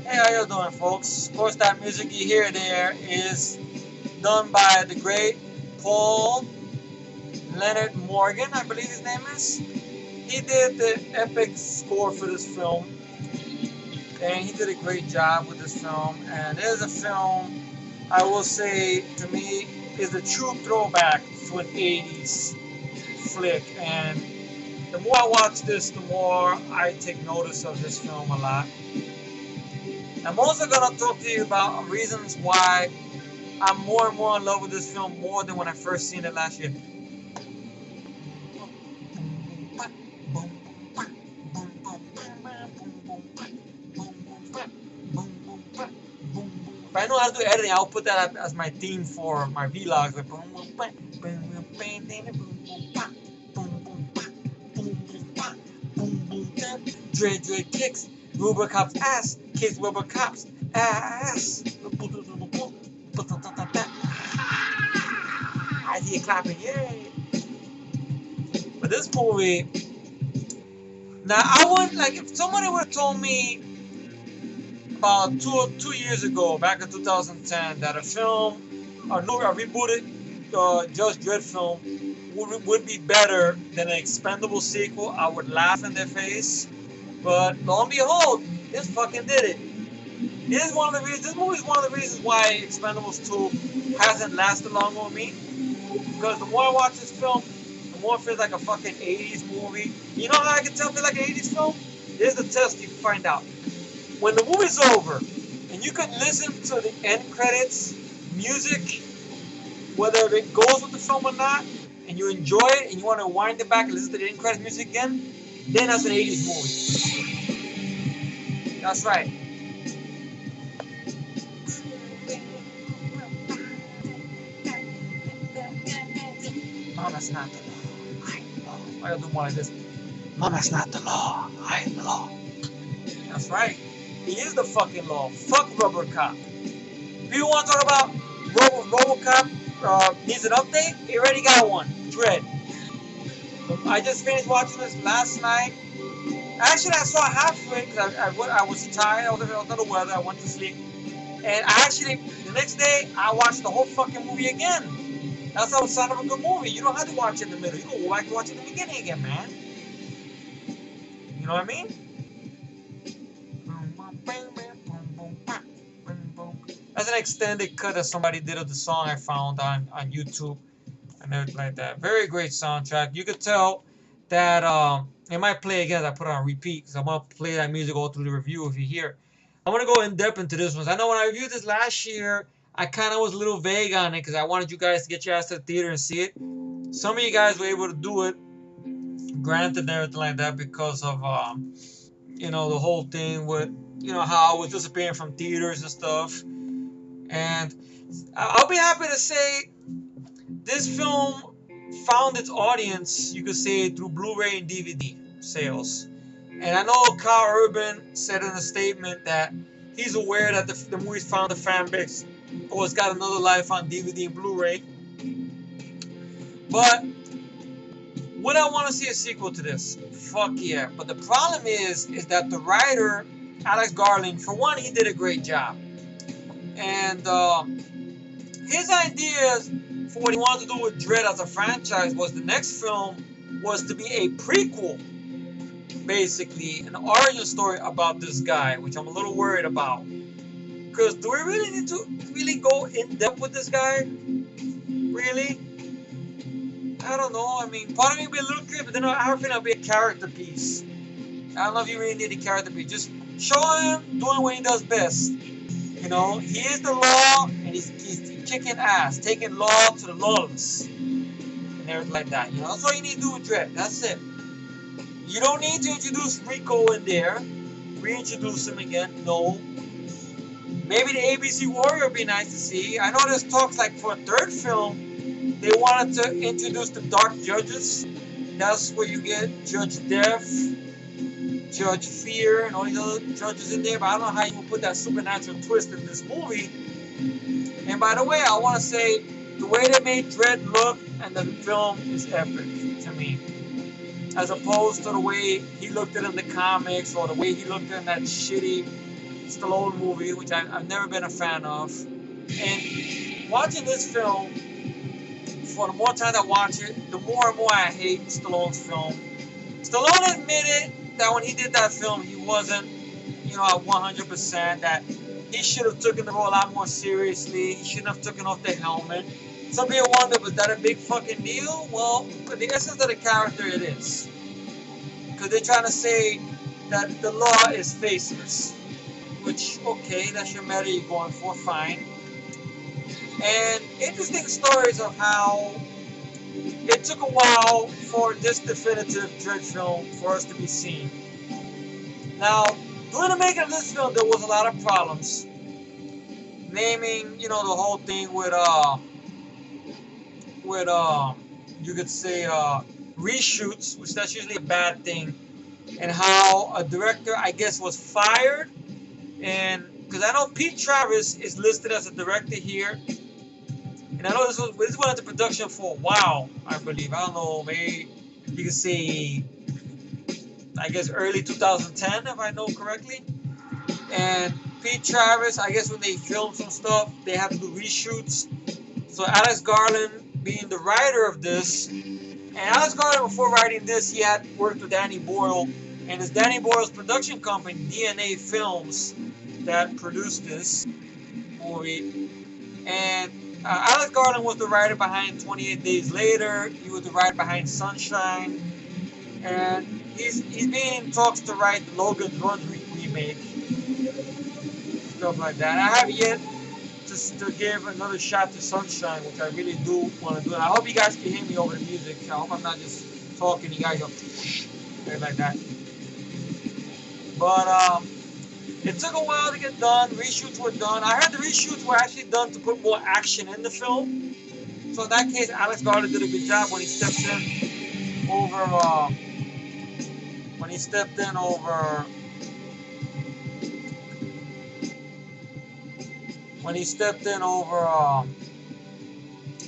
Hey, how you doing, folks? Of course, that music you hear there is done by the great Paul Leonard Morgan, I believe his name is. He did the epic score for this film, and he did a great job with this film. And it is a film, I will say, to me, is a true throwback to an 80's flick. And the more I watch this, the more I take notice of this film a lot. I'm also going to talk to you about reasons why I'm more and more in love with this film more than when I first seen it last year. If I know how to do editing, I'll put that as my theme for my vlogs. Like, Dredd kicks, Robocop's ass, kicks Robocop's ass. I hear clapping, yay! But this movie, now I would like if somebody would have told me about two years ago, back in 2010, that a film, a rebooted Judge Dredd film would be better than an expendable sequel, I would laugh in their face. But lo and behold, this fucking did it. This movie is one of the reasons why Expendables 2 hasn't lasted long on me. Because the more I watch this film, the more it feels like a fucking 80's movie. You know how I can tell it feels like an 80's film? Here's the test you can find out. When the movie's over, and you can listen to the end credits music, whether it goes with the film or not, and you enjoy it, and you want to wind it back and listen to the end credits music again, then that's an 80's movie. That's right. Mama's not the law. I am the law. Why do I do more like this? Mama's not the law. I am the law. That's right. He is the fucking law. Fuck RoboCop. If you want to talk about RoboCop needs an update, he already got one. Dredd. I just finished watching this last night. Actually, I saw half of it because I was tired. I was under the weather. I went to sleep. And the next day, I watched the whole fucking movie again. That's how a sign of a good movie. You don't have to watch it in the middle. You can go back to watch it in the beginning again, man. You know what I mean? That's an extended cut that somebody did of the song I found on YouTube. and everything like that. Very great soundtrack. You could tell that it might play again as I put it on repeat because I'm gonna play that music all through the review if you hear. I'm gonna go in depth into this one. I know when I reviewed this last year, I kind of was a little vague on it because I wanted you guys to get your ass to the theater and see it. Some of you guys were able to do it, granted and everything like that, because of the whole thing with how I was disappearing from theaters and stuff. And I'll be happy to say this film found its audience, you could say, through Blu-ray and DVD sales. And I know Carl Urban said in a statement that he's aware that the movie's found a fan base, or it's got another life on DVD and Blu-ray. But would I want to see a sequel to this? Fuck yeah. But the problem is that the writer, Alex Garland, for one, he did a great job. And his ideas for what he wanted to do with Dredd as a franchise was the next film was to be a prequel, basically, an origin story about this guy, which I'm a little worried about. Because do we really need to really go in depth with this guy? Really? I don't know. I mean, part of me would be a little curious, but then I think it'll be a character piece. I don't know if you really need a character piece. Just show him doing what he does best. You know, he is the law, and he's kicking ass, taking law to the lawless, and everything like that. You know, that's all you need to do with Dredd. That's it. You don't need to introduce Rico in there, reintroduce him again. No. Maybe the ABC Warrior would be nice to see. I know there's talks like for a third film, they wanted to introduce the Dark Judges. That's where you get Judge Death, Judge Fear, and all these other judges in there. But I don't know how you would put that supernatural twist in this movie. And by the way, I want to say the way they made Dredd look and the film is epic to me, as opposed to the way he looked at it in the comics or the way he looked at it in that shitty Stallone movie, which I've never been a fan of. And watching this film, for the more time I watch it, the more and more I hate Stallone's film. Stallone admitted that when he did that film, he wasn't, at 100%, that he should have taken the role a lot more seriously. He shouldn't have taken off the helmet. Some people wonder, was that a big fucking deal? Well, for the essence of the character, it is. Because they're trying to say that the law is faceless. Which, okay, that's your meta you're going for, fine. And interesting stories of how it took a while for this definitive Dredd film for us to be seen. Now, during the making of this film, there was a lot of problems. Naming, the whole thing with you could say, reshoots, which that's usually a bad thing. And how a director, I guess, was fired. And because I know Pete Travis is listed as a director here, and I know this went into production for a while, I believe. I don't know, maybe you could say, I guess early 2010, if I know correctly. And Pete Travis, I guess when they filmed some stuff, they had to do reshoots. So Alex Garland being the writer of this, and Alex Garland before writing this, he had worked with Danny Boyle, and it's Danny Boyle's production company, DNA Films, that produced this movie. And Alex Garland was the writer behind 28 Days Later. He was the writer behind Sunshine. And he's being in talks to write the Logan Run remake. Stuff like that. I have yet to give another shot to Sunshine, which I really do want to do. And I hope you guys can hear me over the music. I hope I'm not just talking. You guys go like that. But it took a while to get done. Reshoots were done. I heard the reshoots were actually done to put more action in the film. So in that case, Alex Garland did a good job when he stepped in over.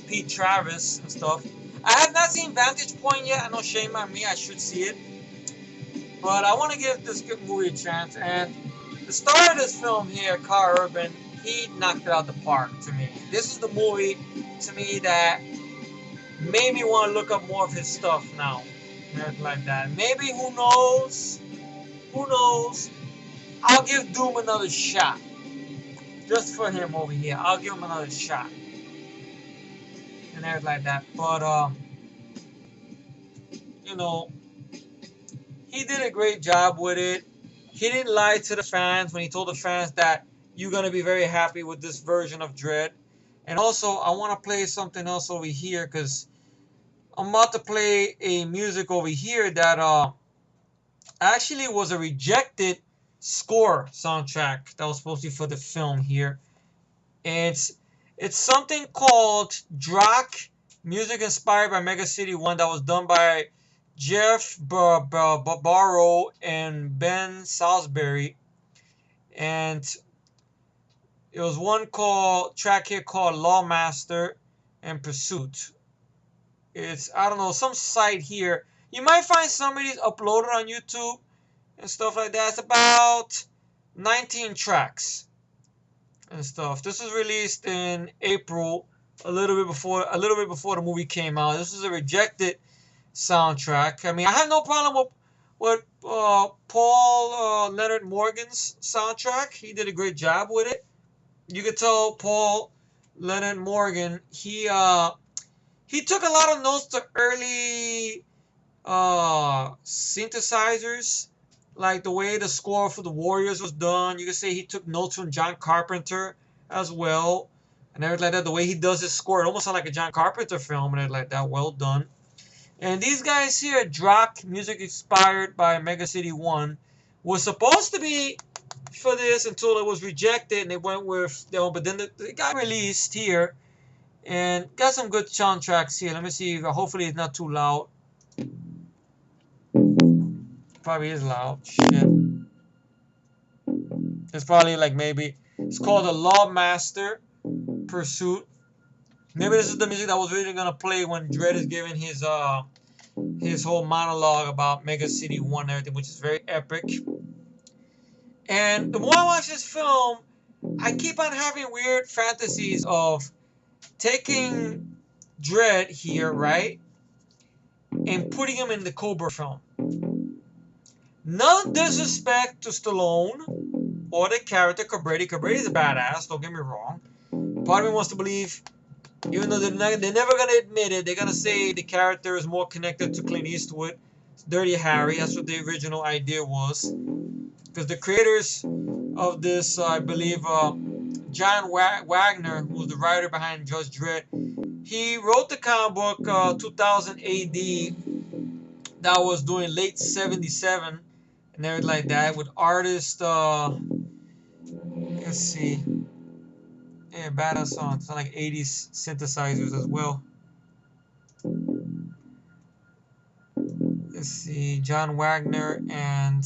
Pete Travis and stuff. I have not seen Vantage Point yet. I know, shame on me. I should see it. But I want to give this good movie a chance. And the star of this film here, Carl Urban, he knocked it out the park to me. This is the movie, to me, that made me want to look up more of his stuff now. Everything like that. Maybe, who knows? Who knows? I'll give Doom another shot. Just for him over here. I'll give him another shot. and everything like that. But you know, he did a great job with it. He didn't lie to the fans when he told the fans that you're gonna be very happy with this version of Dredd. And also, I want to play something else over here because I'm about to play a music over here that actually was a rejected score soundtrack that was supposed to be for the film here. And it's something called Drock, music inspired by Mega City 1 that was done by Jeff Barrow and Ben Salisbury. And it was one track here called Lawmaster and Pursuit. It's, I don't know, some site here. You might find some of these uploaded on YouTube and stuff like that. It's about 19 tracks and stuff. This was released in April, a little bit before the movie came out. This was a rejected soundtrack. I mean, I have no problem with Paul Leonard Morgan's soundtrack. He did a great job with it. You could tell Paul Leonard Morgan, he took a lot of notes to early synthesizers, like the way the score for the Warriors was done. You could say he took notes from John Carpenter as well, and everything like that. The way he does his score, it almost sounds like a John Carpenter film, and everything like that. Well done. And these guys here, Drock, music inspired by Mega City 1, was supposed to be for this until it was rejected, and they went with but then it got released here, and got some good soundtracks here. Let me see. Hopefully it's not too loud. Probably is loud. Shit. It's probably like maybe it's called the Lawmaster Pursuit. Maybe this is the music that was really gonna play when Dredd is giving his whole monologue about Mega City 1 and everything, which is very epic. And the more I watch this film, I keep on having weird fantasies of taking Dredd here, right, and putting him in the Cobra film. No disrespect to Stallone or the character Cabretti. Cabretti's a badass, don't get me wrong. Part of me wants to believe, even though they're never going to admit it, they're going to say the character is more connected to Clint Eastwood. Dirty Harry, that's what the original idea was. Because the creators of this, I believe, John Wagner, who was the writer behind Judge Dredd, he wrote the comic book 2000 AD that was doing late 77 and everything like that with artists, let's see, yeah, badass songs, sound like 80's synthesizers as well. Let's see, John Wagner and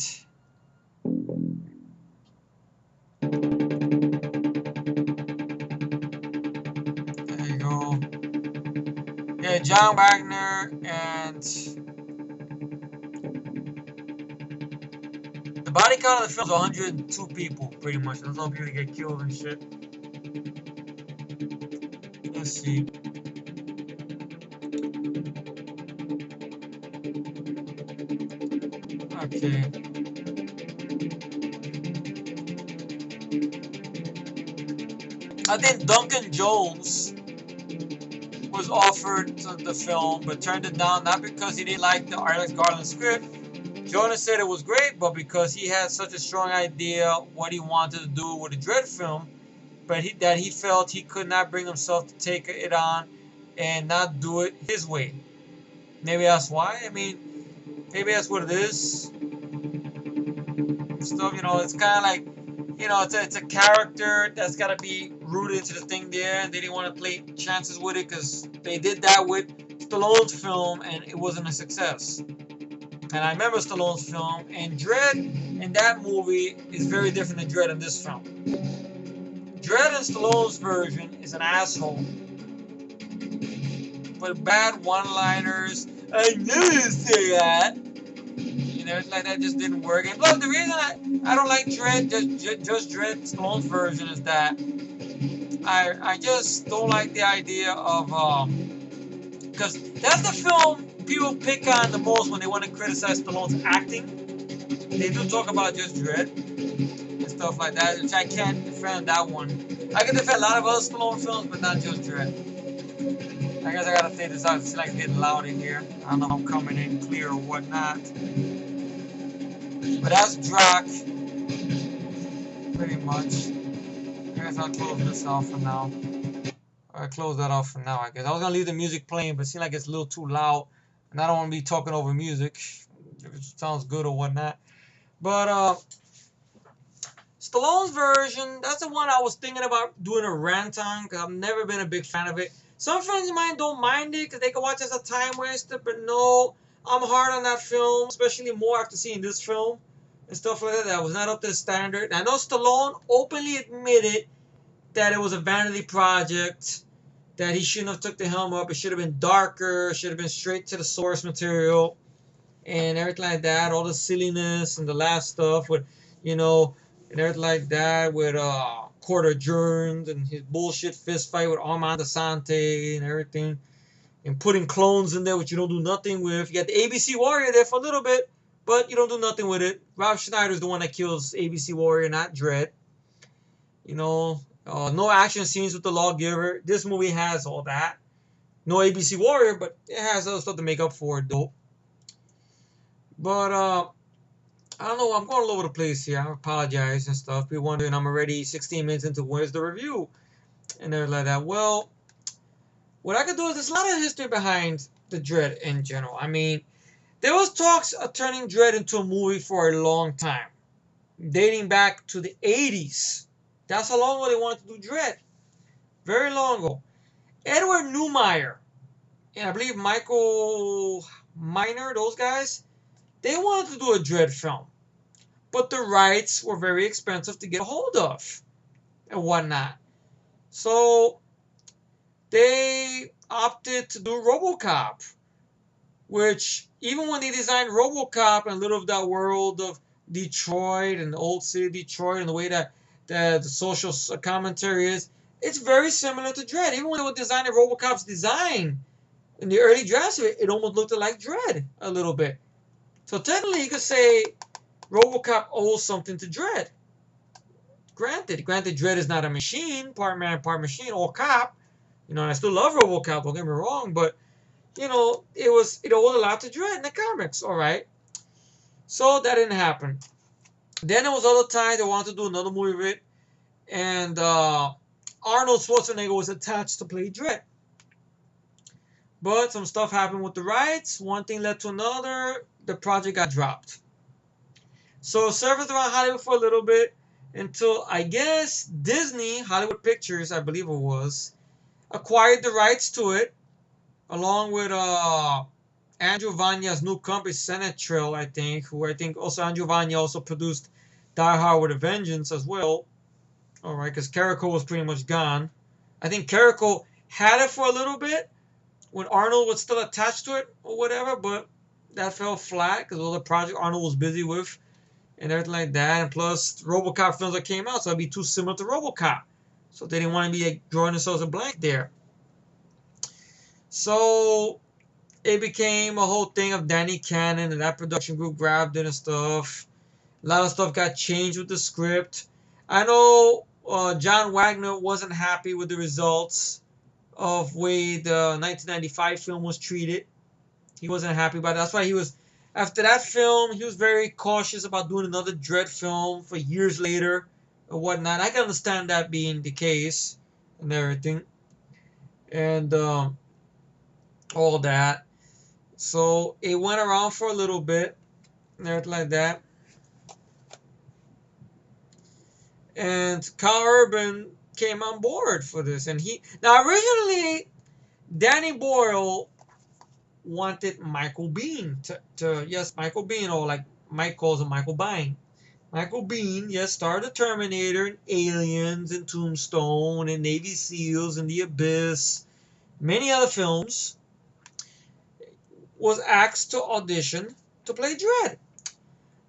there you go. Yeah, John Wagner and the body count of the film is 102 people, pretty much. That's all people get killed and shit. Let's see. Okay. I think Duncan Jones was offered the film, but turned it down, not because he didn't like the Alex Garland script. Jonas said it was great, but because he had such a strong idea what he wanted to do with the Dredd film, but that he felt he could not bring himself to take it on and not do it his way. Maybe that's why. I mean, maybe that's what it is. Stuff, you know, it's kind of like, you know, it's a character that's got to be rooted into the thing there, and they didn't want to take chances with it because they did that with Stallone's film and it wasn't a success. And I remember Stallone's film, and Dredd in that movie is very different than Dredd in this film. Dredd in Stallone's version is an asshole with bad one-liners. I knew you'd say that. You know, it's like that just didn't work. And plus, the reason I don't like Dredd, just Dredd Stallone's version, is that I just don't like the idea of because that's the film people pick on the most when they want to criticize Stallone's acting. They do talk about just Dredd and stuff like that, which I can't defend that one. I can defend a lot of other Stallone films, but not just Dredd. I can stay this out. It seems like it's getting loud in here. I don't know if I'm coming in clear or whatnot. But that's Drac, pretty much. I guess I'll close this off for now. I'll close that off for now, I guess. I was going to leave the music playing, but it seems like it's a little too loud. And I don't want to be talking over music, if it sounds good or whatnot. But, Stallone's version, that's the one I was thinking about doing a rant on, because I've never been a big fan of it. Some friends of mine don't mind it, because they can watch it as a time waster, but no, I'm hard on that film, especially more after seeing this film and stuff like that. That was not up to the standard. I know Stallone openly admitted that it was a vanity project, that he shouldn't have took the helm up. It should have been darker. It should have been straight to the source material and everything like that. All the silliness and the last stuff with, you know, and everything like that with Court Adjourned and his bullshit fist fight with Armand Asante and everything. And putting clones in there, which you don't do nothing with. You got the ABC Warrior there for a little bit, but you don't do nothing with it. Rob Schneider's the one that kills ABC Warrior, not Dredd. You know, no action scenes with the Lawgiver. This movie has all that. No ABC Warrior, but it has other stuff to make up for it, though. But, I don't know. I'm going all over the place here. I apologize and stuff. People wondering I'm already 16 minutes into where's the review and everything like that. Well, what I could do is there's a lot of history behind the Dredd in general. I mean, there was talks of turning Dredd into a movie for a long time, dating back to the 80's. That's how long ago they wanted to do Dredd. Very long ago. Edward Neumeier and I believe Michael Miner, those guys, they wanted to do a Dredd film. But the rights were very expensive to get a hold of and whatnot. So they opted to do RoboCop, which even when they designed RoboCop and a little of that world of Detroit and the old city of Detroit and the way that the social commentary is, it's very similar to Dredd. Even when they were designing RoboCop's design in the early drafts of it, it almost looked like Dredd a little bit. So technically, you could say RoboCop owes something to Dredd. Granted, Dredd is not a machine, part man, part machine, or cop. You know, and I still love RoboCop. Don't get me wrong, but you know, it owed a lot to Dredd in the comics. All right, so that didn't happen. Then there was other times they wanted to do another movie with it, and Arnold Schwarzenegger was attached to play Dredd. But some stuff happened with the rights. One thing led to another. The project got dropped. So it surfaced around Hollywood for a little bit until, I guess, Disney, Hollywood Pictures, I believe it was, acquired the rights to it, along with Andrew Vanya's new company, Senate Trail, I think, who I think also Andrew Vanya also produced Die Hard with a Vengeance as well. All right, because Carrico was pretty much gone. I think Carrico had it for a little bit when Arnold was still attached to it or whatever, but that fell flat because all the project Arnold was busy with and everything like that. And plus, RoboCop films that came out, so it'd be too similar to RoboCop. So they didn't want to be drawing themselves a blank there. So it became a whole thing of Danny Cannon and that production group grabbed it and stuff. A lot of stuff got changed with the script. I know John Wagner wasn't happy with the results of the way the 1995 film was treated. He wasn't happy about it. That's why he was, after that film, he was very cautious about doing another Dredd film for years later or whatnot. I can understand that being the case and everything. And all that. So it went around for a little bit and everything like that. And Carl Urban came on board for this. And now originally, Danny Boyle wanted Michael Biehn yes, Michael Biehn, or like Mike calls him Michael Biehn. Michael Biehn, yes, starred the Terminator and Aliens and Tombstone and Navy SEALs and The Abyss, many other films, was asked to audition to play Dredd.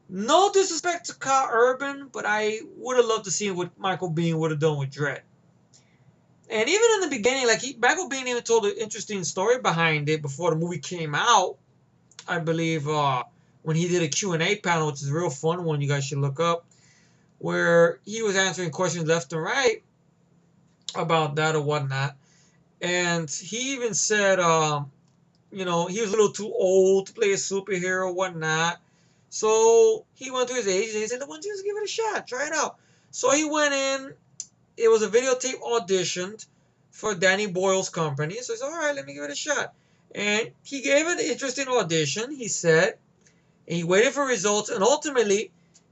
No disrespect to Carl Urban, but I would have loved to see what Michael Biehn would have done with Dredd. And even in the beginning, like Michael Biehn even told an interesting story behind it before the movie came out. I believe when he did a Q&A panel, which is a real fun one, you guys should look up, where he was answering questions left and right about that or whatnot. And he even said, you know, he was a little too old to play a superhero or whatnot. So he went to his agent and he said, why don't you just give it a shot? Try it out. So he went in. It was a videotape auditioned for Danny Boyle's company. So he said, all right, let me give it a shot. And he gave it an interesting audition, he said. And he waited for results. And ultimately,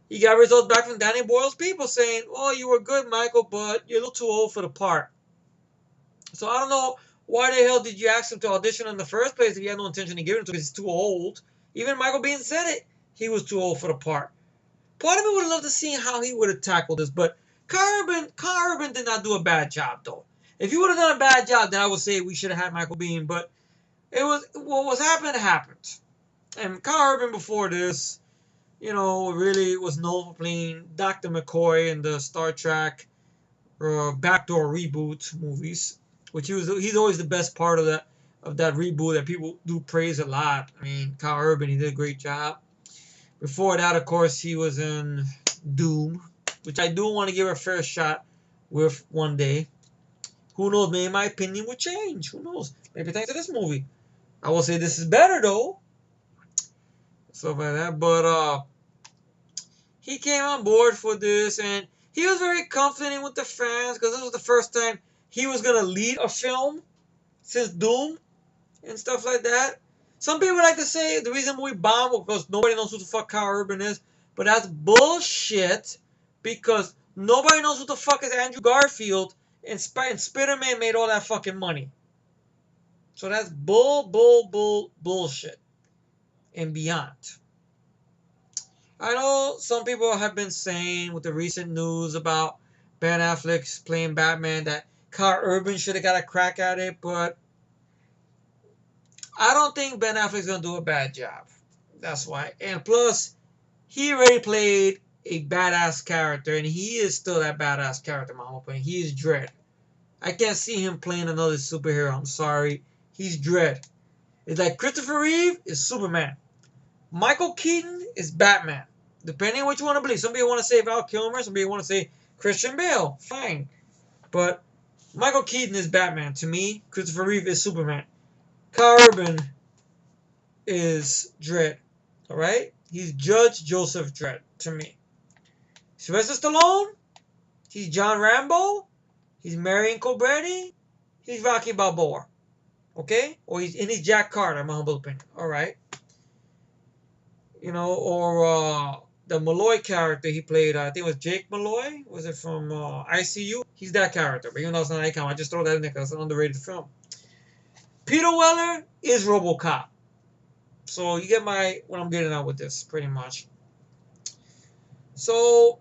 he got results back from Danny Boyle's people saying, oh, you were good, Michael, but you're a little too old for the part. So I don't know why the hell did you ask him to audition in the first place if you had no intention of giving it to him because he's too old. Even Michael Biehn said it. He was too old for the part. Part of me would have loved to see how he would have tackled this, but Carl Urban did not do a bad job, though. If he would have done a bad job, then I would say we should have had Michael Biehn, but it was what was happening happened. And Carl Urban before this, you know, really was known for playing Dr. McCoy in the Star Trek backdoor reboot movies, which he's always the best part of that reboot that people do praise a lot. I mean, Carl Urban, he did a great job. Before that, of course, he was in Doom, which I do want to give a fair shot with one day. Who knows? Maybe my opinion will change. Who knows? Maybe thanks to this movie. I will say this is better though. Stuff like that. But he came on board for this, and he was very confident with the fans because this was the first time he was gonna lead a film since Doom and stuff like that. Some people like to say the reason we bombed was because nobody knows who the fuck Carl Urban is, but that's bullshit because nobody knows who the fuck is Andrew Garfield, and Spider-Man made all that fucking money. So that's bullshit and beyond. I know some people have been saying with the recent news about Ben Affleck's playing Batman that Carl Urban should have got a crack at it, but I don't think Ben Affleck's going to do a bad job. That's why. And plus, he already played a badass character, and he is still that badass character, in my opinion. He is Dredd. I can't see him playing another superhero. I'm sorry. He's Dredd. It's like Christopher Reeve is Superman. Michael Keaton is Batman. Depending on what you want to believe. Some people want to say Val Kilmer. Some people want to say Christian Bale. Fine. But Michael Keaton is Batman. To me, Christopher Reeve is Superman. Carl Urban is Dredd. Alright? He's Judge Joseph Dredd to me. Sylvester Stallone, he's John Rambo. He's Marion Cobretti. He's Rocky Balboa. Okay? Or he's Jack Carter, in my humble opinion. Alright? You know, or the Malloy character he played, I think it was Jake Malloy. Was it from ICU? He's that character. But even though it's not icon, I just throw that in there because it's an underrated film. Peter Weller is RoboCop. So you get what I'm getting at with this, pretty much. So,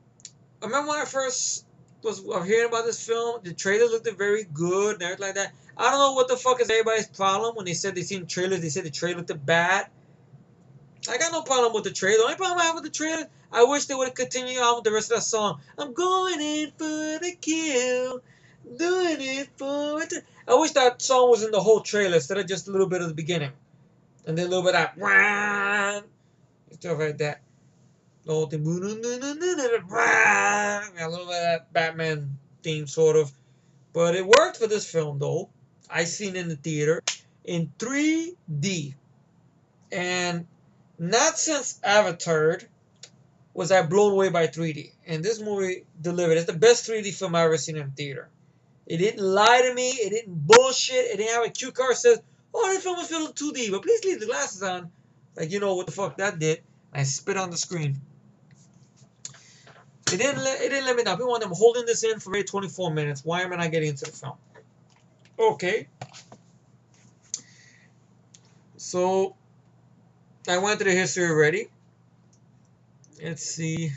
I remember when I first was hearing about this film, the trailer looked very good and everything like that. I don't know what the fuck is everybody's problem when they said they seen trailers. They said the trailer looked bad. I got no problem with the trailer. The only problem I have with the trailer, I wish they would have continued on with the rest of that song. I'm going in for the kill, doing it for the... I wish that song was in the whole trailer instead of just a little bit of the beginning. And then a little bit of that, stuff like that. The whole thing, a little bit of that Batman theme, sort of. But it worked for this film, though. I seen it in the theater in 3D. And not since Avatar was I blown away by 3D. And this movie delivered. It's the best 3D film I've ever seen in theater. It didn't lie to me. It didn't bullshit. It didn't have a cue card says, oh, this film was filmed 2D, but please leave the glasses on. Like, you know what the fuck that did. I spit on the screen. It didn't let me down. People want them holding this in for 24 minutes. Why am I not getting into the film? Okay. So, I went to the history already. Let's see.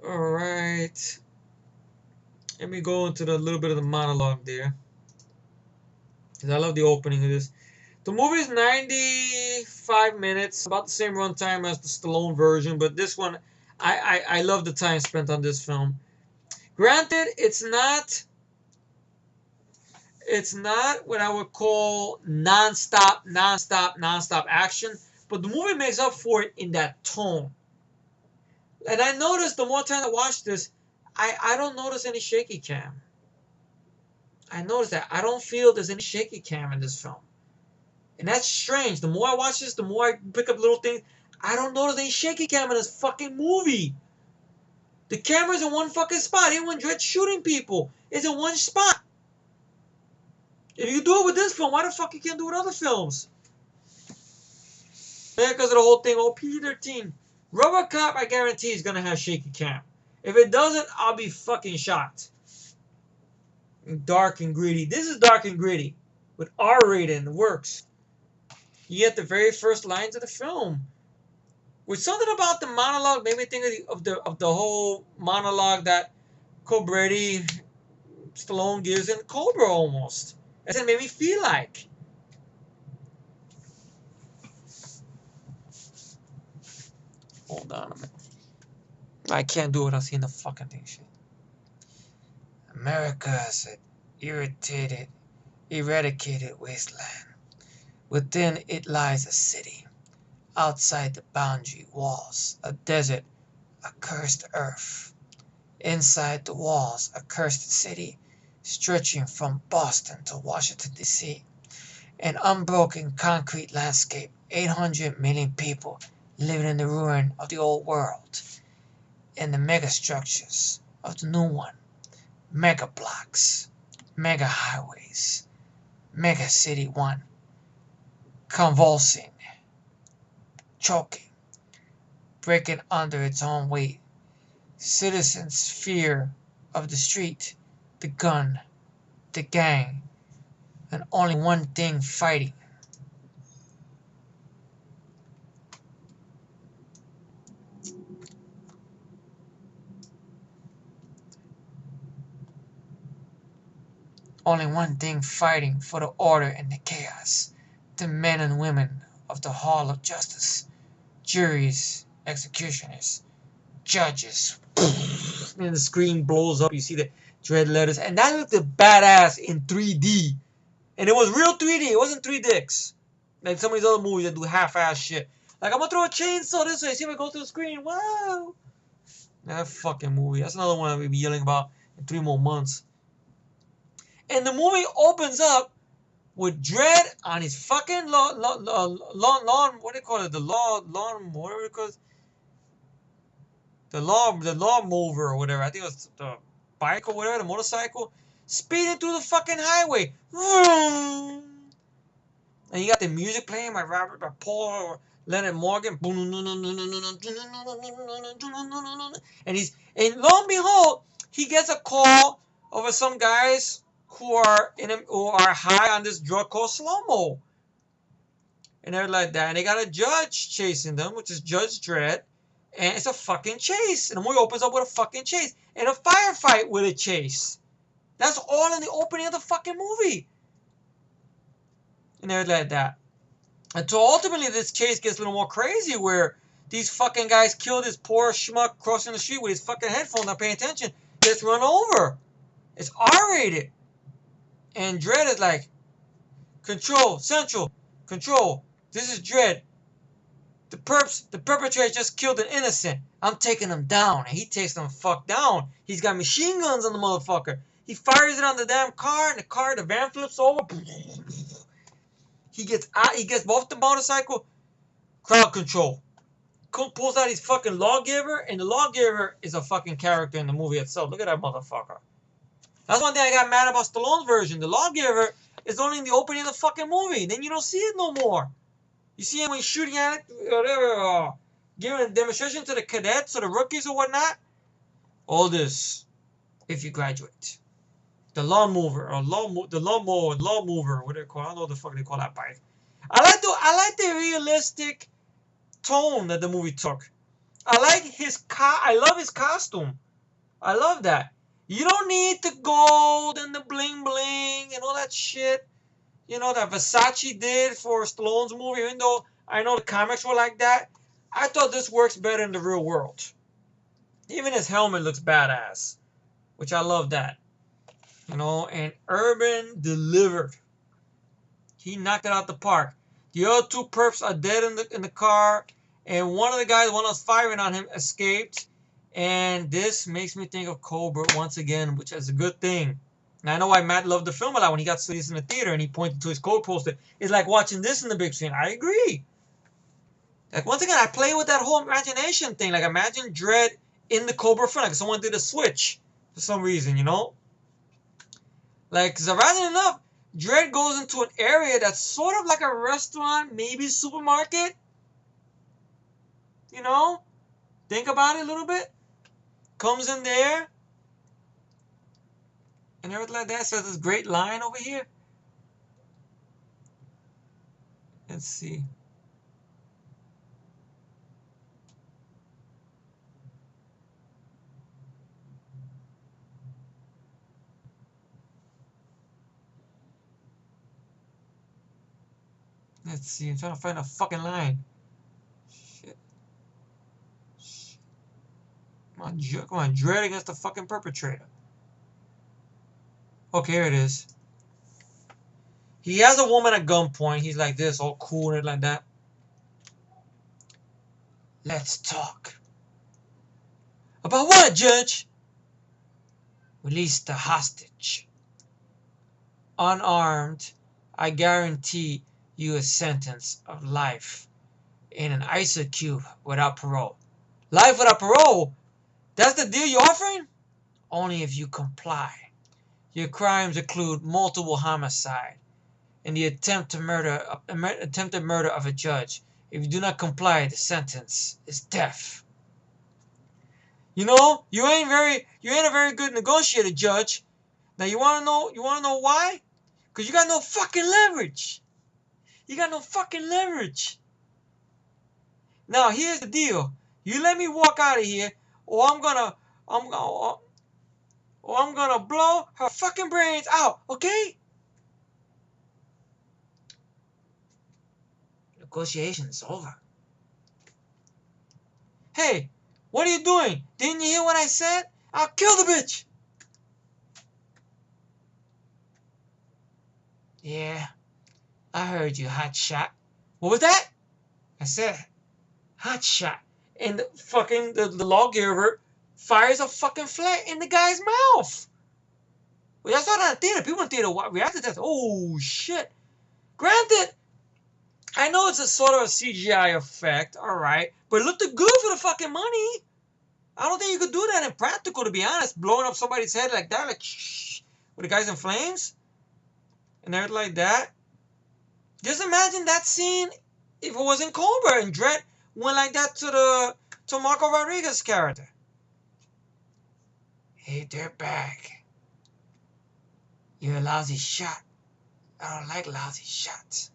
Alright. Let me go into the little bit of the monologue there. Because I love the opening of this. The movie is 95 minutes. About the same runtime as the Stallone version. But this one, I love the time spent on this film. Granted, it's not what I would call non-stop action. But the movie makes up for it in that tone. And I noticed the more time I watch this, I don't notice any shaky cam. I noticed that I don't feel there's any shaky cam in this film. And that's strange. The more I watch this, the more I pick up little things. I don't notice any shaky cam in this fucking movie. The camera's in one fucking spot. Even when Dredd shooting people, it's in one spot. If you do it with this film, why the fuck you can't do it with other films? Yeah, because of the whole thing. Oh, PG-13. RoboCop, I guarantee, is gonna have shaky cam. If it doesn't, I'll be fucking shocked. Dark and gritty. This is dark and gritty with R rating. It works. You get the very first lines of the film. With something about the monologue made me think of the whole monologue that Cobretti Stallone gives in Cobra almost. That's what it made me feel like. Hold on a minute. I can't do it without seeing the fucking thing shit. America is an eradicated wasteland. Within it lies a city. Outside the boundary walls, a desert, a cursed earth. Inside the walls, a cursed city, stretching from Boston to Washington, D.C. An unbroken concrete landscape, 800 million people living in the ruin of the old world. In the megastructures of the new one, mega blocks, mega highways, mega city one, convulsing, choking, breaking under its own weight. Citizens' fear of the street, the gun, the gang, and only one thing fighting. Only one thing fighting for the order and the chaos. The men and women of the Hall of Justice, juries, executioners, judges. And the screen blows up. You see the Dredd letters. And that looked badass in 3D. And it was real 3D. It wasn't 3Dix. Like some of these other movies that do half-ass shit. Like, I'm gonna throw a chainsaw this way. See if I go through the screen. Wow. That fucking movie. That's another one I'll be yelling about in 3 more months. And the movie opens up with Dredd on his fucking lawn, what do you call it? The lawn, whatever it calls. The lawn mover or whatever. I think it was the bike or whatever, the motorcycle. Speeding through the fucking highway. And you got the music playing by Paul or Leonard Morgan. And lo and behold, he gets a call over some guys who are high on this drug called slow-mo. And they're like that. And they got a judge chasing them, which is Judge Dredd. And it's a fucking chase. And the movie opens up with a fucking chase. And a firefight with a chase. That's all in the opening of the fucking movie. And they're like that. And so ultimately this chase gets a little more crazy where these fucking guys kill this poor schmuck crossing the street with his fucking headphones, not paying attention. Gets run over. It's R-rated. And Dredd is like, Control, Central, Control. This is Dredd. The perpetrator just killed an innocent. I'm taking him down. And he takes them fuck down. He's got machine guns on the motherfucker. He fires it on the damn car, and the van flips over. He gets off the motorcycle. Crowd control. Pulls out his fucking lawgiver, and the lawgiver is a fucking character in the movie itself. Look at that motherfucker. That's one thing I got mad about Stallone's version. The lawgiver is only in the opening of the fucking movie. Then you don't see it no more. You see him when he's shooting at it, whatever, giving a demonstration to the cadets or the rookies or whatnot. All this, if you graduate. The lawn mover, or the lawn mover, whatever they call it. I don't know what the fuck they call that bike. I like the realistic tone that the movie took. I love his costume. I love that. You don't need the gold and the bling bling and all that shit, you know, that Versace did for Stallone's movie. Even though I know the comics were like that, I thought this works better in the real world. Even his helmet looks badass, which I love that. You know, and Urban delivered. He knocked it out the park. The other 2 perps are dead in the car, and one of the guys, one that was firing on him, escaped. And this makes me think of Cobra once again, which is a good thing. And I know why Matt loved the film a lot when he got to see this in the theater and he pointed to his code poster. It's like watching this in the big screen. I agree. Like, once again, I play with that whole imagination thing. Like, imagine Dredd in the Cobra film. Like, someone did a switch for some reason, you know? Like, surprisingly enough, Dredd goes into an area that's sort of like a restaurant, maybe supermarket. You know? Think about it a little bit. Comes in there. And everything like that. Says this great line over here. Let's see. Let's see. I'm trying to find a fucking line. Shit. Come on, Dredd against the fucking perpetrator. Okay, here it is. He has a woman at gunpoint. He's like this, all cool and like that. Let's talk. About what, Judge? Release the hostage. Unarmed, I guarantee you a sentence of life in an ice cube without parole. Life without parole? That's the deal you're offering? Only if you comply. Your crimes include multiple homicide and the attempted murder of a judge. If you do not comply, the sentence is death. You know, you ain't a very good negotiator, Judge. Now you wanna know why? Cause you got no fucking leverage. You got no fucking leverage. Now here's the deal. You let me walk out of here, or I'm gonna blow her fucking brains out, okay? Negotiation's over. Hey, what are you doing? Didn't you hear what I said? I'll kill the bitch. Yeah, I heard you, hot shot. What was that? I said, hot shot. And the lawgiver fires a fucking flare in the guy's mouth. Well, that's not in the theater. People in the theater reacted to that. Oh, shit. Granted, I know it's a sort of a CGI effect, alright, but it looked good for the fucking money. I don't think you could do that in practical, to be honest. Blowing up somebody's head like that, like, shh, with the guy's in flames and everything like that. Just imagine that scene if it was in Cobra and Dredd went like that to Marco Rodriguez's character. Hey, dirtbag. You're a lousy shot. I don't like lousy shots.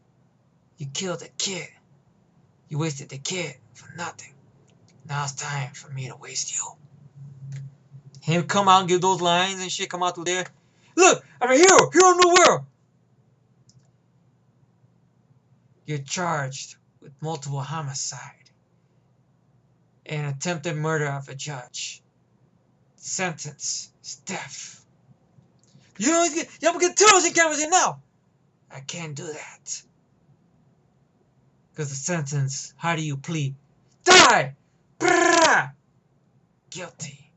You killed a kid. You wasted the kid for nothing. Now it's time for me to waste you. Him come out and give those lines and shit, come out through there. Look, I'm a hero. Hero of the world. You're charged with multiple homicide and attempted murder of a judge. Sentence is death. You have to get television cameras in now. I can't do that. Because the sentence, how do you plead? Die! Brrrah! Guilty.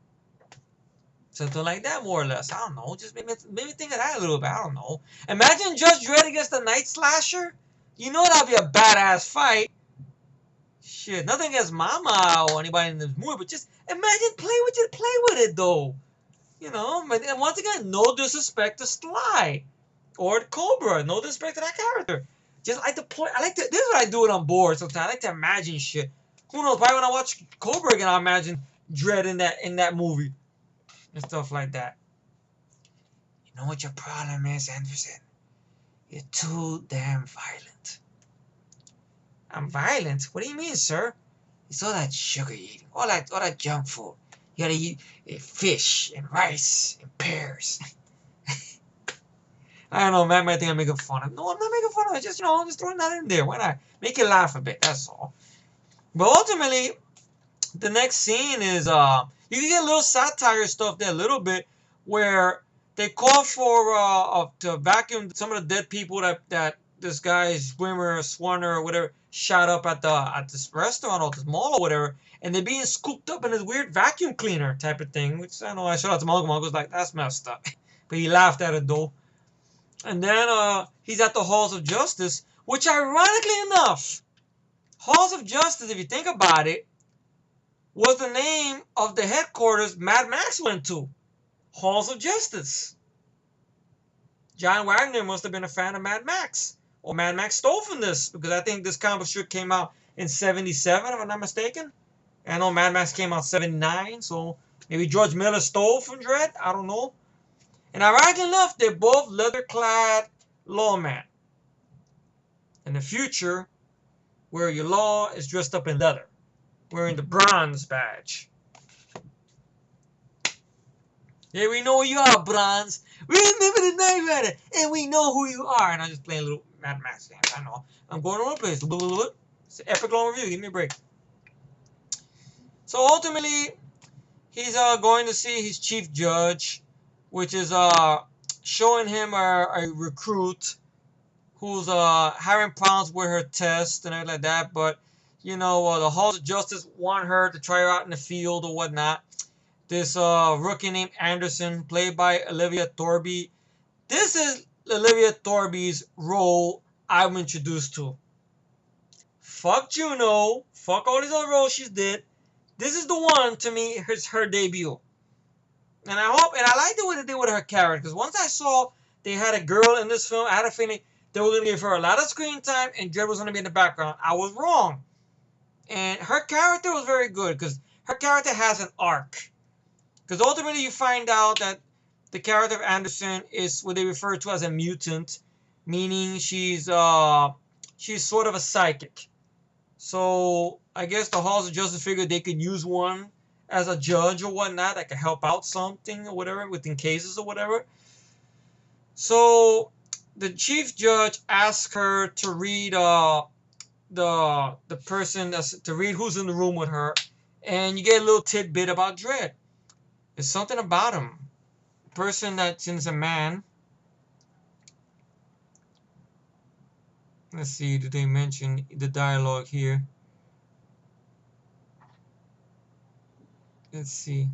Something like that, more or less. I don't know. Just maybe think of that a little bit. I don't know. Imagine Judge Dredd against the Night Slasher. You know that'd be a badass fight. Shit, nothing against Mama or anybody in this movie, but just imagine play with it though. You know, and once again, no disrespect to Sly or Cobra. No disrespect to that character. Just like to play. This is what I do when I'm bored sometimes. I like to imagine shit. Who knows? Probably when I watch Cobra again, I'll imagine Dredd in that movie and stuff like that. You know what your problem is, Anderson? You're too damn violent. I'm violent? What do you mean, sir? It's all that sugar eating, all that junk food. You gotta eat fish and rice and pears. I don't know, man might think I'm making fun of it. No, I'm not making fun of it. Just, I'm just throwing that in there. Why not? Make you laugh a bit, that's all. But ultimately, the next scene is, you can get a little satire stuff there a little bit, where they call for, to vacuum some of the dead people that this guy, Swimmer, Swanner, or whatever, shot up at this restaurant or this mall or whatever, and they're being scooped up in this weird vacuum cleaner type of thing, which I know I showed out to Malcolm. I was like, that's messed up. but he laughed at it though. And then he's at the Halls of Justice, which ironically enough, Halls of Justice, if you think about it, was the name of the headquarters Mad Max went to. Halls of Justice. John Wagner must have been a fan of Mad Max. Or Mad Max stole from this, because I think this comic strip came out in 77, if I'm not mistaken. I know Mad Max came out 79, so maybe George Miller stole from Dredd. I don't know. And ironically enough, they're both leather-clad lawmen. In the future, where your law is dressed up in leather, wearing the bronze badge. Yeah, we know who you are, Bronze. We remember the Night Rider, and we know who you are. And I'm just playing a little Mad Max games. I know. I'm going all over the place. It's an epic long review. Give me a break. So ultimately, he's going to see his chief judge, which is showing him a recruit who's having problems with her test and everything like that. But you know, the Halls of Justice want her to try her out in the field or whatnot. This rookie named Anderson, played by Olivia Thorby. This is Olivia Thorby's role I'm introduced to. Fuck Juno. Fuck all these other roles she's did. This is the one, to me, it's her debut. And I hope, and I like the way they did with her character, because once I saw they had a girl in this film, I had a feeling they were going to give her a lot of screen time and Dredd was going to be in the background. I was wrong. And her character was very good, because her character has an arc. Because ultimately you find out that the character of Anderson is what they refer to as a mutant, meaning she's sort of a psychic. So I guess the Halls of Justice figured they could use one as a judge or whatnot that could help out something or whatever within cases or whatever. So the chief judge asked her to read the person to read who's in the room with her, and you get a little tidbit about Dredd. There's something about him. A person that since a man. Let's see, did they mention the dialogue here? Let's see.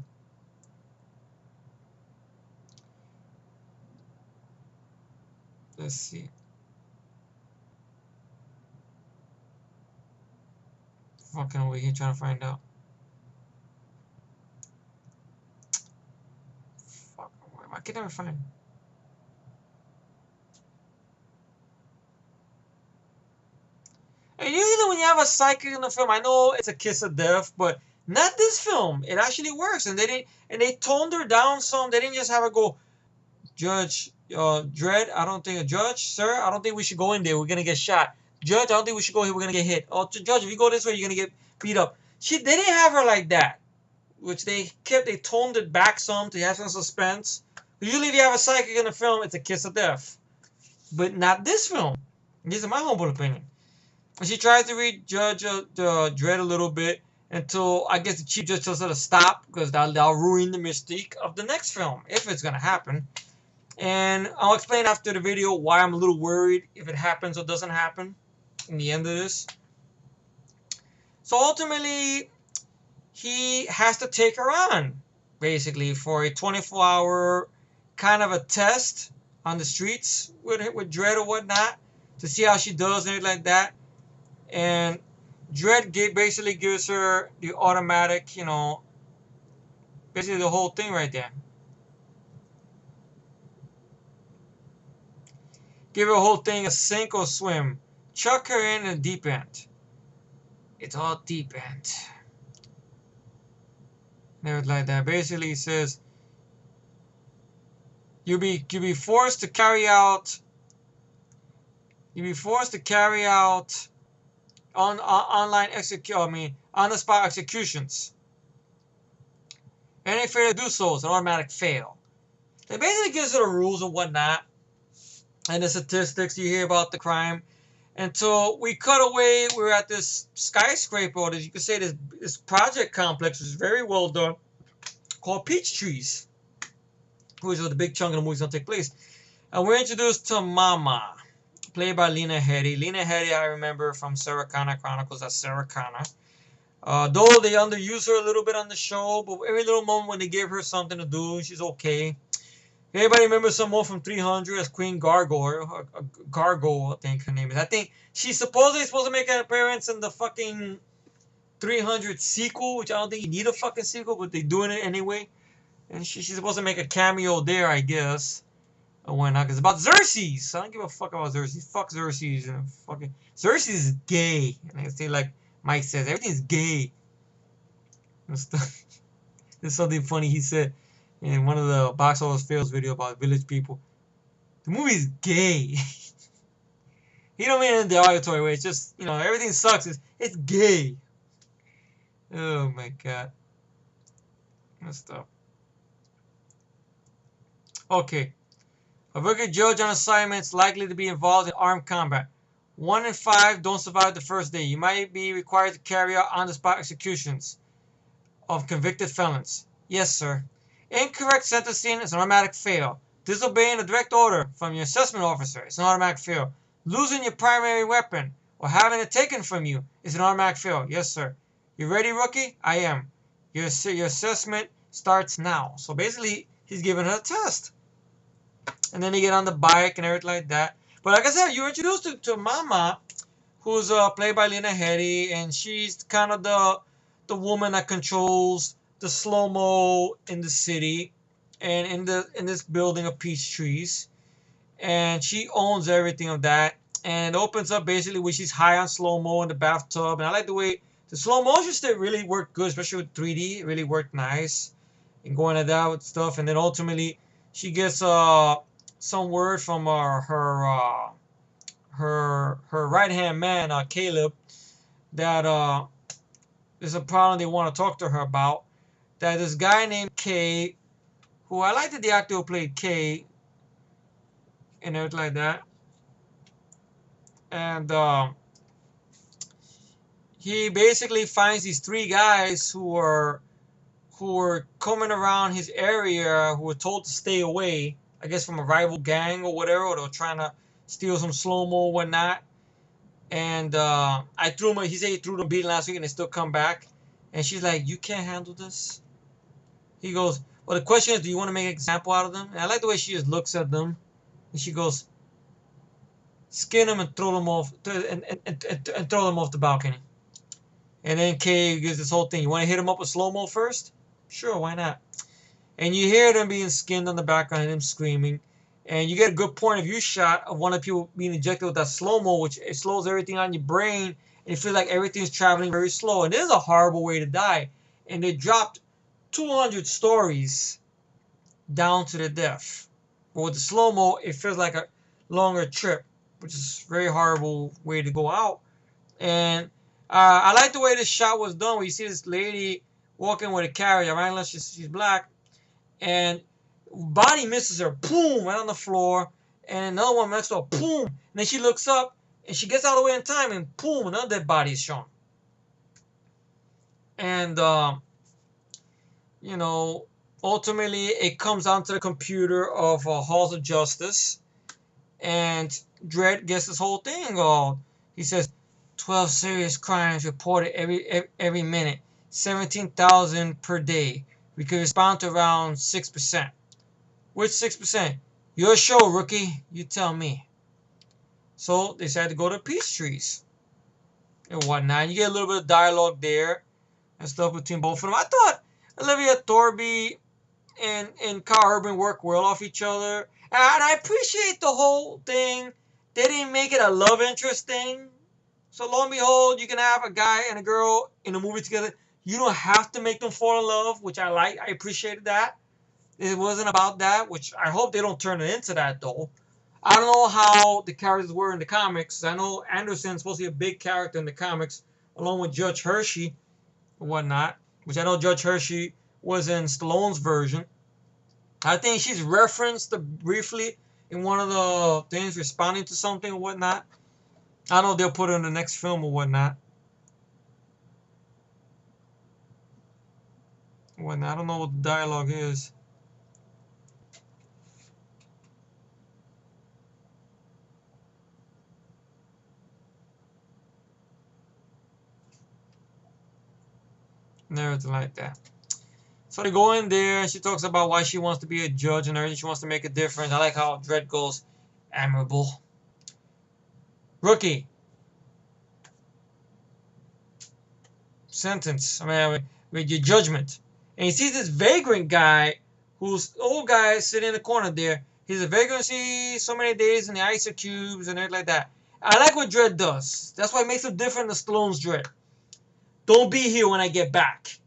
Let's see. Fucking over here trying to find out. Fuck, I can never find. And usually when you have a psychic in the film, I know it's a kiss of death, but not this film. It actually works, and they toned her down some. They didn't just have her go, Judge Dredd, I don't think a judge, sir, I don't think we should go in there. We're gonna get shot. Judge, I don't think we should go here. We're gonna get hit. Oh, Judge, if you go this way, you're gonna get beat up. They didn't have her like that, which they toned it back some to have some suspense. Usually, if you have a psychic in a film, it's a kiss of death, but not this film. This is my humble opinion. And she tries to read Judge Dredd a little bit until I guess the chief judge tells her to stop because that'll ruin the mystique of the next film if it's gonna happen. And I'll explain after the video why I'm a little worried if it happens or doesn't happen in the end of this. So ultimately, he has to take her on, basically, for a 24-hour kind of a test on the streets with Dredd or whatnot to see how she does and everything like that. And Dredd basically gives her the automatic, you know, basically the whole thing right there. Give her a whole thing a sink or swim. Chuck her in the deep end. It's all deep end. Never like that. Basically, he says you'll be forced to carry out. You'll be forced to carry out online on the spot executions. Any failure to do so is an automatic fail. It basically gives her the rules and whatnot, and the statistics you hear about the crime. Until we cut away, we're at this skyscraper, or you could say this project complex, which is very well done, called Peach Trees, which is where the big chunk of the movie's gonna take place. And we're introduced to Mama, played by Lena Headey. Lena Headey, I remember from Sarah Connor Chronicles as Sarah Connor. Though they underuse her a little bit on the show, but every little moment when they give her something to do, she's okay. Anybody remember someone from 300 as Queen Gargoyle? Gargoyle, I think her name is. I think she's supposedly supposed to make an appearance in the fucking 300 sequel, which I don't think you need a fucking sequel, but they're doing it anyway. And she's supposed to make a cameo there, I guess. Or why not? Because it's about Xerxes. I don't give a fuck about Xerxes. Fuck Xerxes. And fucking Xerxes is gay. And I say like Mike says, everything's gay. There's something funny he said in one of the box office fails video about village people. The movie's gay. He don't mean it in the auditory way. It's just, you know, everything sucks. It's gay. Oh my god. Messed up. Okay. A rookie judge on assignment is likely to be involved in armed combat. 1 in 5 don't survive the first day. You might be required to carry out on-the-spot executions of convicted felons. Yes, sir. Incorrect sentencing is an automatic fail. Disobeying a direct order from your assessment officer is an automatic fail. Losing your primary weapon or having it taken from you is an automatic fail. Yes, sir. You ready, rookie? I am. Your assessment starts now. So basically, he's giving her a test. And then they get on the bike and everything like that. But like I said, you're introduced to Mama, who's played by Lena Headey, and she's kind of the woman that controls the slow-mo in the city and in this building of peach trees. And she owns everything of that. And it opens up basically where she's high on slow-mo in the bathtub. And I like the way the slow motion still really worked good, especially with 3D. It really worked nice. And going at that with stuff. And then ultimately she gets some word from her right-hand man, Caleb, that there's a problem they want to talk to her about. That this guy named K, who I liked the actor who played K, and everything like that. And he basically finds these 3 guys who were coming around his area who were told to stay away, I guess from a rival gang or whatever, or they were trying to steal some slow-mo or whatnot. And I threw him, he said he threw them beating last week and they still come back. And she's like, you can't handle this? He goes, well, the question is, do you want to make an example out of them? And I like the way she just looks at them. And she goes, skin them and throw them off, and throw them off the balcony. And then Kay gives this whole thing. You want to hit them up with slow-mo first? Sure, why not? And you hear them being skinned on the background and them screaming. And you get a good point of view shot of one of the people being injected with that slow-mo, which it slows everything on your brain. And you feel like everything's traveling very slow. And this is a horrible way to die. And they dropped 200 stories down to the death. But with the slow-mo, it feels like a longer trip, which is a very horrible way to go out. And I like the way this shot was done, where you see this lady walking with a carrier, right? Unless she's black. And body misses her, boom, right on the floor. And another one next to her, boom. And then she looks up, and she gets out of the way in time, and boom, another dead body is shown. And, you know, ultimately, it comes down to the computer of Halls of Justice. And Dredd gets this whole thing. He says, 12 serious crimes reported every minute, 17,000 per day. We could respond to around 6%. Which 6%? Your show, rookie. You tell me. So they decided to go to peach trees and whatnot. You get a little bit of dialogue there and stuff between both of them. I thought Olivia Thorby and Kyle Urban work well off each other. And I appreciate the whole thing. They didn't make it a love interest thing. So lo and behold, you can have a guy and a girl in a movie together. You don't have to make them fall in love, which I like. I appreciated that. It wasn't about that, which I hope they don't turn it into that, though. I don't know how the characters were in the comics. I know Anderson's supposed to be a big character in the comics, along with Judge Hershey and whatnot, which I know Judge Hershey was in Stallone's version. I think she's referenced briefly in one of the things responding to something or whatnot. I don't know if they'll put her in the next film or whatnot. I don't know what the dialogue is. And everything like that. So they go in there. She talks about why she wants to be a judge and everything. She wants to make a difference. I like how Dredd goes, admirable. Rookie. Sentence. I mean, with your judgment. And he sees this vagrant guy, who's old guy sitting in the corner there. He's a vagrant. See so many days in the ice cubes and everything like that. I like what Dredd does. That's why it makes him different than Stallone's Dredd. Don't be here when I get back.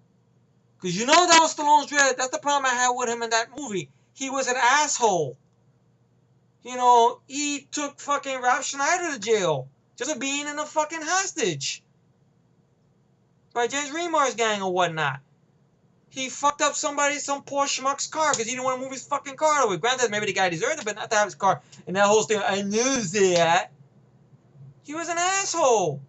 Because you know that was Stallone's Dredd. That's the problem I had with him in that movie. He was an asshole. You know, he took fucking Rob Schneider to jail just for being in a fucking hostage by James Remar's gang or whatnot. He fucked up some poor schmuck's car because he didn't want to move his fucking car away. Granted, maybe the guy deserved it, but not to have his car. And that whole thing, I knew that. He was an asshole.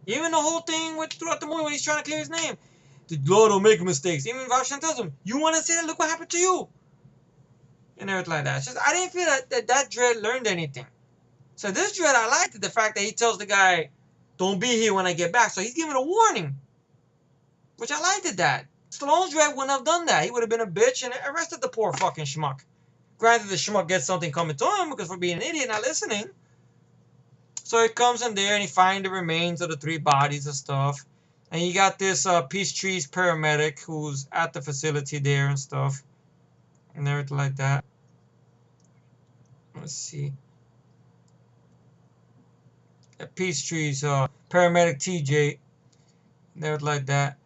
Even the whole thing throughout the movie when he's trying to clear his name. The law don't make mistakes. Even Varshan tells him, you want to say that? Look what happened to you. And everything like that. It's just, I didn't feel that Dredd learned anything. So this Dredd, I liked it. The fact that he tells the guy, don't be here when I get back. So he's giving a warning. Which I liked it that. Stallone's Dredd wouldn't have done that. He would have been a bitch and arrested the poor fucking schmuck. Granted, the schmuck gets something coming to him because for being an idiot not listening. So he comes in there and he finds the remains of the 3 bodies and stuff. And you got this Peachtree's paramedic who's at the facility there and stuff. And everything like that. Let's see. Peachtree's paramedic TJ. And everything like that.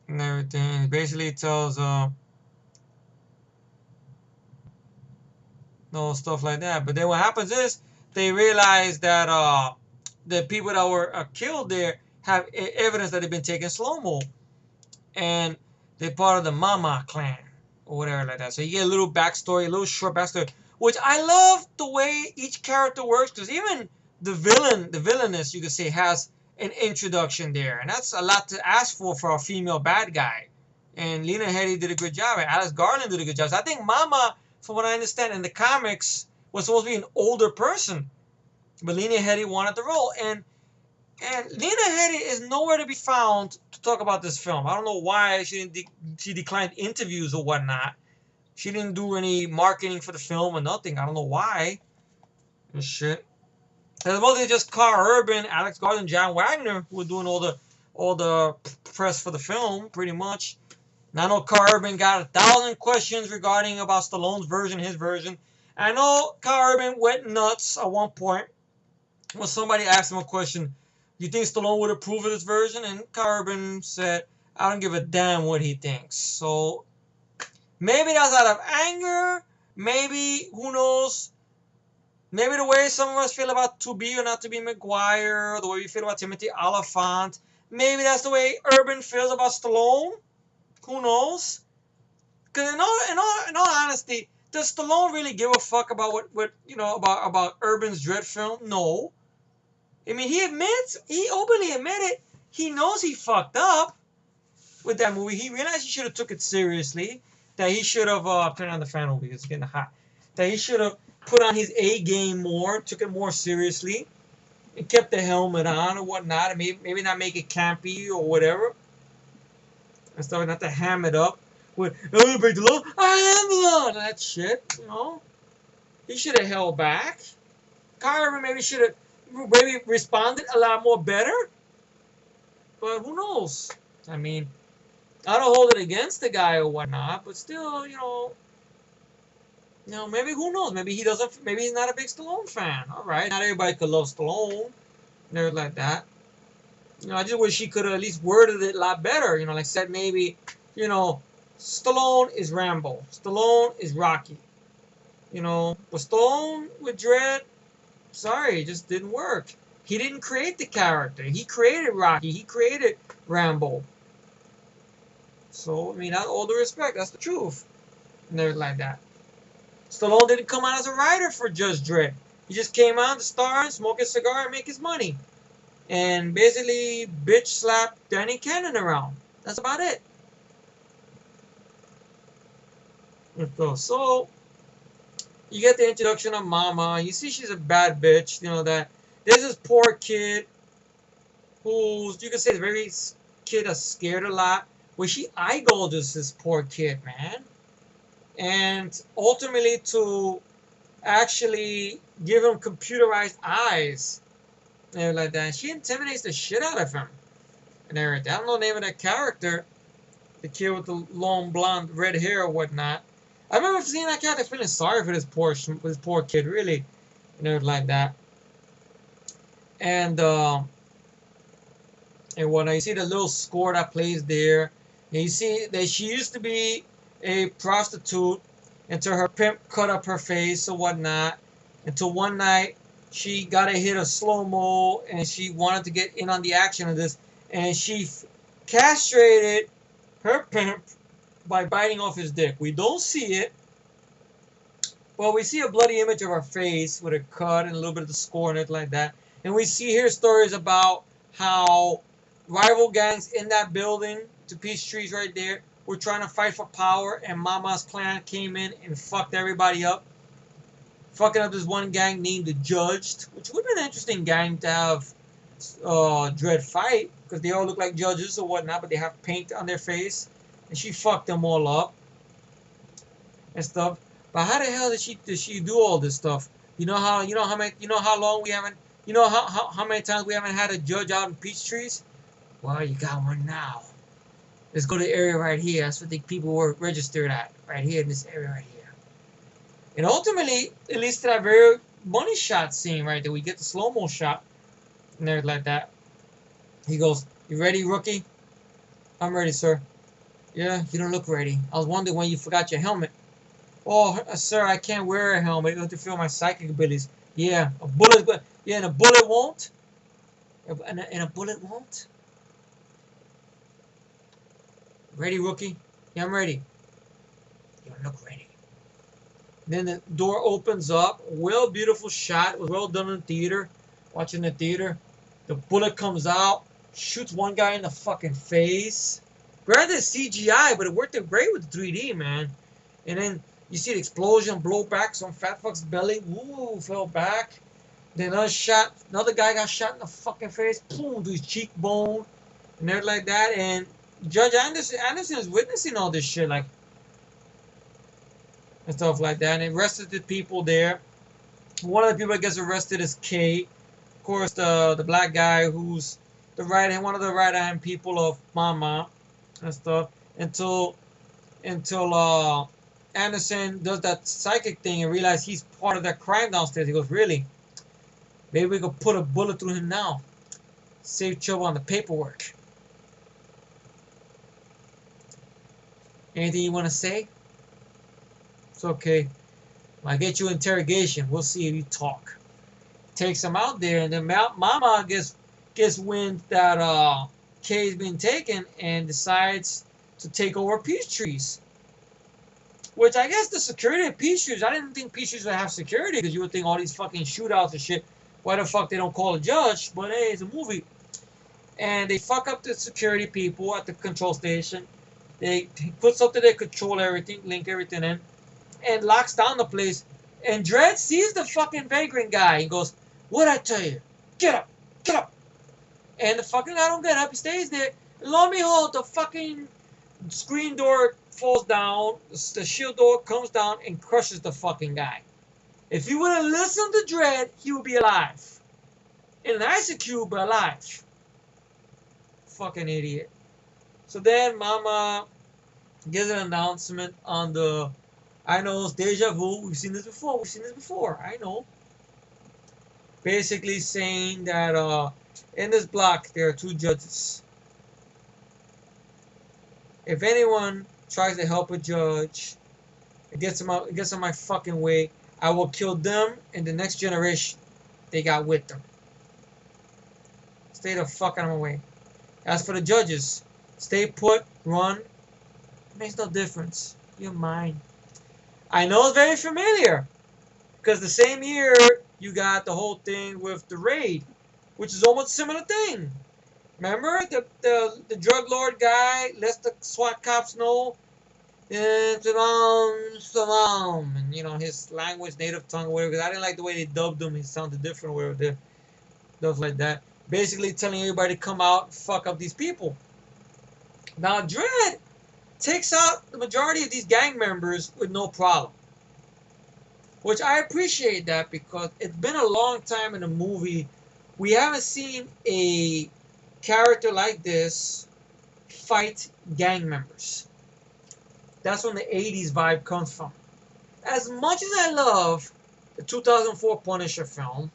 And everything. He basically tells no stuff like that. But then what happens is they realize that the people that were killed there have evidence that they've been taking slow-mo. And they're part of the Mama clan or whatever like that. So you get a little backstory, a little short backstory, which I love the way each character works because even the villainess, you could say, has an introduction there. And that's a lot to ask for a female bad guy. And Lena Headey did a good job. And Alice Garland did a good job. So I think Mama, from what I understand in the comics, was supposed to be an older person. But Lena Headey wanted the role. And Lena Headey is nowhere to be found to talk about this film. I don't know why she declined interviews or whatnot. She didn't do any marketing for the film or nothing. I don't know why. And shit. As well, they just Carl Urban, Alex Garland, John Wagner who were doing all the press for the film, pretty much. And I know Carl Urban got 1,000 questions regarding about Stallone's version, his version. I know Carl Urban went nuts at one point when somebody asked him a question. You think Stallone would approve of this version? And Carl Urban said, I don't give a damn what he thinks. So maybe that's out of anger. Maybe, who knows? Maybe the way some of us feel about To Be or Not To Be Maguire, or the way we feel about Timothy Oliphant. Maybe that's the way Urban feels about Stallone. Who knows? Because in all honesty, does Stallone really give a fuck about what you know about Urban's Dredd film? No. I mean, he openly admitted he knows he fucked up with that movie. He realized he should have took it seriously. That he should have turned on the fan over because it's getting hot. That he should have put on his A game more, took it more seriously, and kept the helmet on or whatnot, and maybe not make it campy or whatever. And stuff, not to ham it up with "I'm gonna break the law, I am the law," that shit. You know, he should have held back. Carver maybe should have responded a lot more better. But who knows? I mean, I don't hold it against the guy or whatnot, but still, you know, maybe who knows? Maybe he doesn't. Maybe he's not a big Stallone fan. All right, not everybody could love Stallone, and everything like that. You know, I just wish he could have at least worded it a lot better. You know, like said maybe, you know, Stallone is Rambo. Stallone is Rocky. You know, but Stallone with Dredd, sorry, it just didn't work. He didn't create the character. He created Rocky. He created Rambo. So, I mean, all due respect, that's the truth. And everything like that. Stallone didn't come out as a writer for Judge Dredd. He just came out to star and smoke a cigar and make his money. And basically bitch slap Danny Cannon around. That's about it. So you get the introduction of Mama. You see she's a bad bitch. You know that there's this poor kid who's, you can say, is very kid that's scared a lot, where she eye-gouges this poor kid, man. And ultimately to actually give him computerized eyes and everything like that. She intimidates the shit out of him and everything. I don't know the name of that character, the kid with the long blonde red hair or whatnot. I remember seeing that character feeling sorry for this poor kid, really, and everything like that. And when you see the little score that plays there, and you see that she used to be a prostitute until her pimp cut up her face or whatnot. Until one night she got a hit of slow-mo and she wanted to get in on the action of this, and she castrated her pimp by biting off his dick. We don't see it. Well, we see a bloody image of her face with a cut and a little bit of the score and it like that. And we see here stories about how rival gangs in that building, to Peachtree's right there, were trying to fight for power, and Mama's clan came in and fucked everybody up. Fucking up this one gang named the Judged, which would have been an interesting gang to have Dredd fight, because they all look like judges or whatnot, but they have paint on their face. And she fucked them all up and stuff. But how the hell did she do all this stuff? You know how long we haven't, how many times we haven't had a judge out in Peachtree's? Well, you got one now. Let's go to the area right here. That's what the people were registered at, right here in this area right here. And ultimately, it leads to that very money shot scene right there. We get the slow-mo shot and everything like that. He goes, "You ready, rookie?" "I'm ready, sir." "Yeah, you don't look ready. I was wondering when you forgot your helmet." "Oh, sir, I can't wear a helmet. I have to feel my psychic abilities." "Yeah, a bullet. Yeah, and a bullet won't." And a bullet won't. "Ready, rookie?" "Yeah, I'm ready." "You don't look ready." Then the door opens up. Well, beautiful shot. It was well done in the theater. Watching the theater. The bullet comes out. Shoots one guy in the fucking face. Granted, CGI, but it worked out great with 3D, man. And then you see the explosion blow back some fat fuck's belly. Woo, fell back. Then another guy got shot in the fucking face. Boom, to his cheekbone. And everything like that. And Judge Anderson is witnessing all this shit, like, and stuff like that. And arrested the people there. One of the people that gets arrested is Kate. Of course, the black guy who's one of the right hand people of Mama and stuff. Until Anderson does that psychic thing and realizes he's part of that crime downstairs. He goes, "Really? Maybe we could put a bullet through him now. Save trouble on the paperwork." Anything you want to say? It's okay. I'll get you interrogation. We'll see if you talk. Takes him out there, and then Mama gets wind that Kay's been taken and decides to take over Peachtree's. Which I guess the security at Peachtree's, I didn't think Peachtree's would have security, because you would think all these fucking shootouts and shit, why the fuck they don't call a judge? But hey, it's a movie. And they fuck up the security people at the control station. They put something that control everything, link everything in, and locks down the place. And Dredd sees the fucking vagrant guy and goes, "What'd I tell you? Get up! Get up!" And the fucking guy don't get up. He stays there. And lo and behold, the fucking screen door falls down. The shield door comes down and crushes the fucking guy. If he would have listened to Dredd, he would be alive. In an ice cube, but alive. Fucking idiot. So then Mama gives an announcement on the, I know, it's deja vu. We've seen this before. I know. Basically saying that in this block there are two judges. If anyone tries to help a judge, it gets in my fucking way, I will kill them and the next generation they got with them. Stay the fuck out of my way. As for the judges, stay put, run. It makes no difference. You're mine. I know it's very familiar, because the same year you got the whole thing with the raid, which is almost a similar thing. Remember the drug lord guy lets the SWAT cops know, and you know, his language, native tongue, or whatever. Because I didn't like the way they dubbed him. He sounded different, or whatever. Stuff like that. basically telling everybody to come out and fuck up these people. Now, Dredd takes out the majority of these gang members with no problem. Which I appreciate that because it's been a long time in a movie. We haven't seen a character like this fight gang members. That's when the 80's vibe comes from. As much as I love the 2004 Punisher film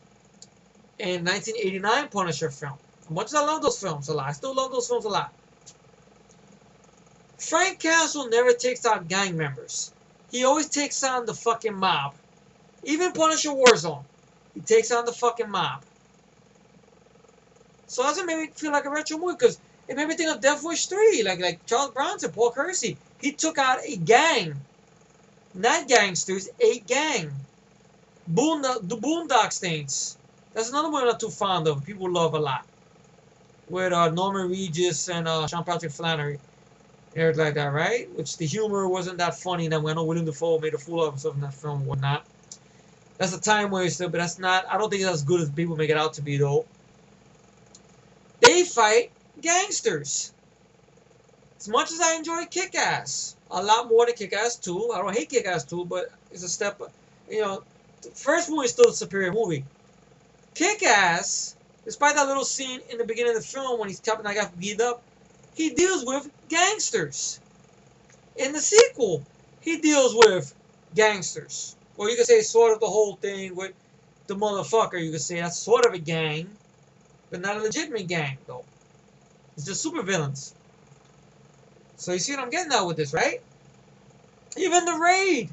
and 1989 Punisher film, as much as I love those films a lot, I still love those films a lot. Frank Castle never takes out gang members. He always takes on the fucking mob. Even Punisher Warzone, he takes on the fucking mob. So that's what made me feel like a retro movie, because it made me think of Death Wish 3, like Charles Bronson, Paul Kersey. He took out a gang. Not gangsters, a gang. The Boondock Saints. That's another one I'm not too fond of. People love a lot. With Norman Regis and Sean Patrick Flannery. Everything like that, right? Which the humor wasn't that funny. That I know William Dafoe made a fool of himself in that film and whatnot. That's a time waster, but that's not. I don't think it's as good as people make it out to be, though. They fight gangsters. As much as I enjoy Kick-Ass, a lot more than Kick-Ass 2. I don't hate Kick-Ass 2, but it's a step. You know, the first movie is still a superior movie. Kick-Ass, despite that little scene in the beginning of the film when he's chopping that guy beat up, he deals with gangsters. In the sequel, he deals with gangsters. Or you could say sort of the whole thing with the motherfucker. You could say that's sort of a gang, but not a legitimate gang, though. It's just supervillains. So you see what I'm getting at with this, right? Even the raid,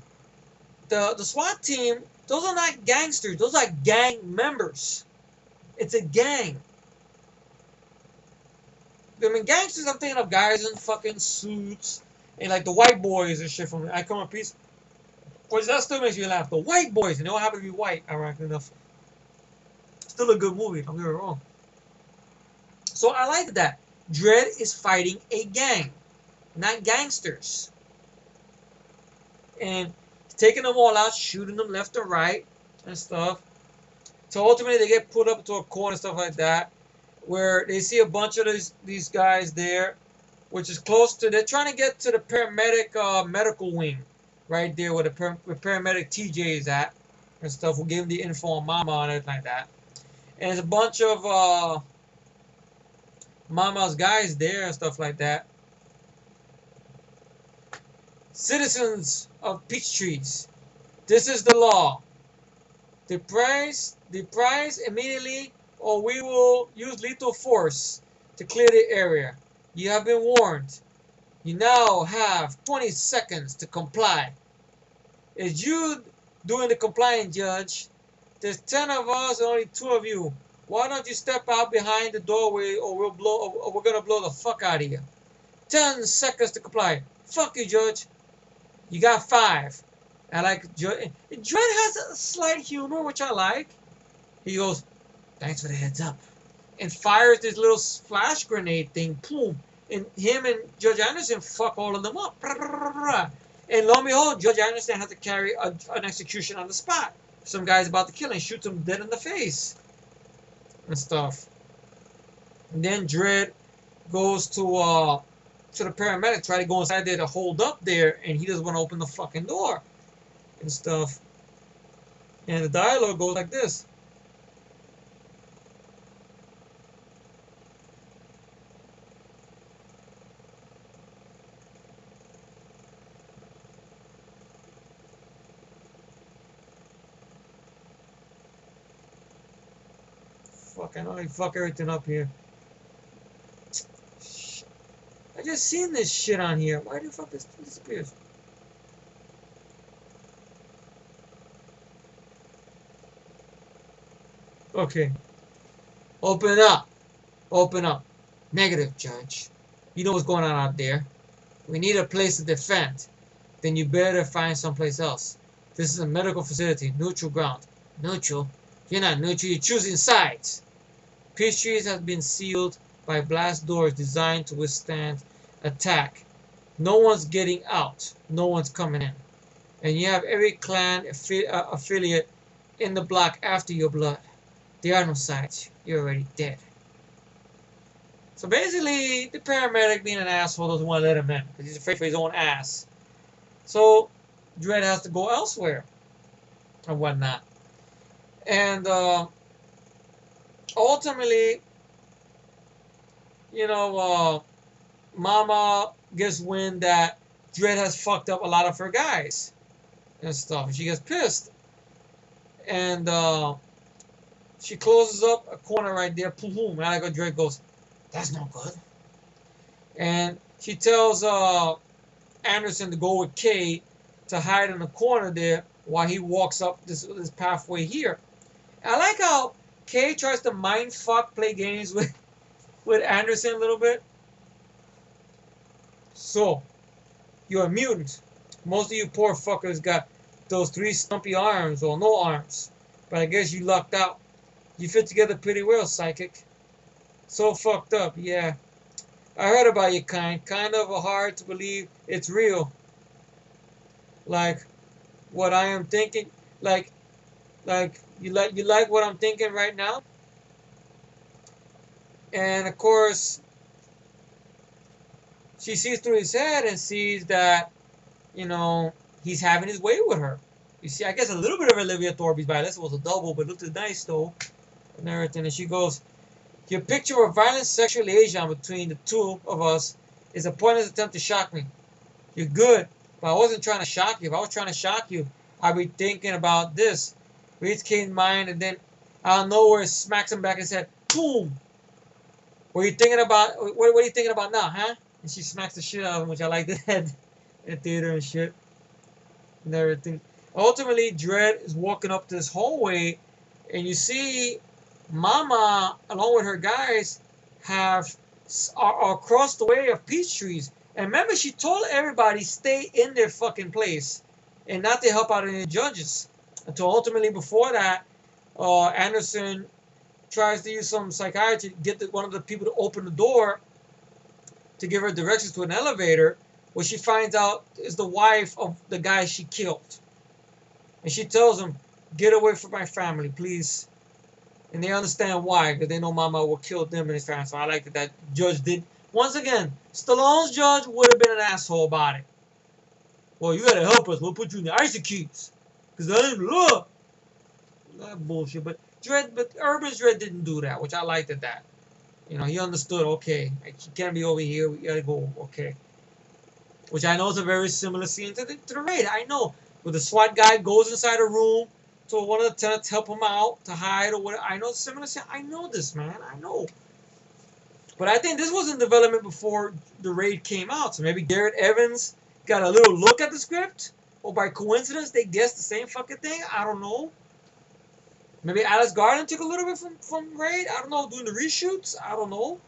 the SWAT team, those are not gangsters. Those are gang members. It's a gang. I mean, gangsters, I'm thinking of guys in fucking suits and like the white boys and shit from I Come in Peace. Which that still makes you laugh. The white boys, and they all happen to be white, ironically enough. Still a good movie, don't get me wrong. So I like that. Dredd is fighting a gang, not gangsters. And taking them all out, shooting them left and right and stuff. So ultimately they get put up to a corner and stuff like that, where they see a bunch of these guys there, which is close to, they're trying to get to the paramedic medical wing, right there where the paramedic TJ is at and stuff. We'll give him the info on Mama and everything like that. And there's a bunch of Mama's guys there and stuff like that. Citizens of Peach Trees, this is the law. The price immediately, or we will use lethal force to clear the area. You have been warned. You now have 20 seconds to comply. It's you doing the complying, Judge. There's 10 of us and only 2 of you. Why don't you step out behind the doorway, or we're gonna blow the fuck out of you. 10 seconds to comply. Fuck you, Judge. You got 5. I like Dredd has a slight humor, which I like. He goes, "Thanks for the heads up," and fires this little flash grenade thing. Boom. And him and Judge Anderson fuck all of them up. And lo and behold, Judge Anderson has to carry an execution on the spot. Some guy's about to kill him, shoots him dead in the face and stuff. And then Dredd goes to the paramedic, try to go inside there to hold up there, and he doesn't want to open the fucking door and stuff. And the dialogue goes like this. Fuck, I know I fuck everything up here. I just seen this shit on here. Why the fuck this disappears? Okay. Open up. Open up. Negative, Judge. You know what's going on out there. We need a place to defend. Then you better find someplace else. This is a medical facility. Neutral ground. Neutral? You're not neutral. You're choosing sides. Peach Trees has been sealed by blast doors designed to withstand attack. No one's getting out. No one's coming in. And you have every clan affiliate in the block after your blood. There are no sides. You're already dead. So basically, the paramedic, being an asshole, doesn't want to let him in because he's afraid for his own ass. So Dredd has to go elsewhere and whatnot. And ultimately, you know, Mama gets wind that Dredd has fucked up a lot of her guys and stuff. And she gets pissed. And she closes up a corner right there. Boom. And I go, Dredd goes, that's not good. And she tells Anderson to go with Kay to hide in the corner there while he walks up this pathway here. And I like how Kay tries to mind fuck, play games with Anderson a little bit. So, you're a mutant. Most of you poor fuckers got those 3 stumpy arms or no arms. But I guess you lucked out. You fit together pretty well, psychic. So fucked up, yeah. I heard about your kind. Kind of hard to believe it's real. Like what I am thinking. Like you like what I'm thinking right now. And of course, she sees through his head and sees that, you know, he's having his way with her. You see, I guess a little bit of Olivia Thorpe's by this was a double, but it looked nice though, and everything. And she goes, your picture of violent sexual liaison between the two of us is a pointless attempt to shock me. You're good, but I wasn't trying to shock you. If I was trying to shock you, I'd be thinking about this. Reads Kane's mind, and then out of nowhere smacks him back and said, boom. What are you thinking about? What are you thinking about now, huh? And she smacks the shit out of him, which I like that in the theater and shit and everything. Ultimately, Dredd is walking up this hallway, and you see Mama, along with her guys, are across the way of peach trees. And remember, she told everybody stay in their fucking place and not to help out any judges. Until ultimately, before that, Anderson tries to use some psychiatry to get one of the people to open the door to give her directions to an elevator, where she finds out is the wife of the guy she killed. And she tells him, get away from my family, please. And they understand why, because they know Mama will kill them and his family. So I like that judge did. Once again, Stallone's judge would have been an asshole about it. Well, you gotta help us. We'll put you in the executes. Because that ain't law. That bullshit. But Urban's Dredd didn't do that, which I liked at that. You know, he understood, okay, she can't be over here. We gotta go, okay. Which I know is a very similar scene to the raid. I know. Where the SWAT guy goes inside a room to one of the tenants help him out to hide or whatever. I know similar scene. I know this, man. I know. But I think this was in development before the raid came out. So maybe Garrett Evans got a little look at the script. Or by coincidence, they guessed the same fucking thing. I don't know. Maybe Alice Garland took a little bit from Raid. I don't know. Doing the reshoots. I don't know.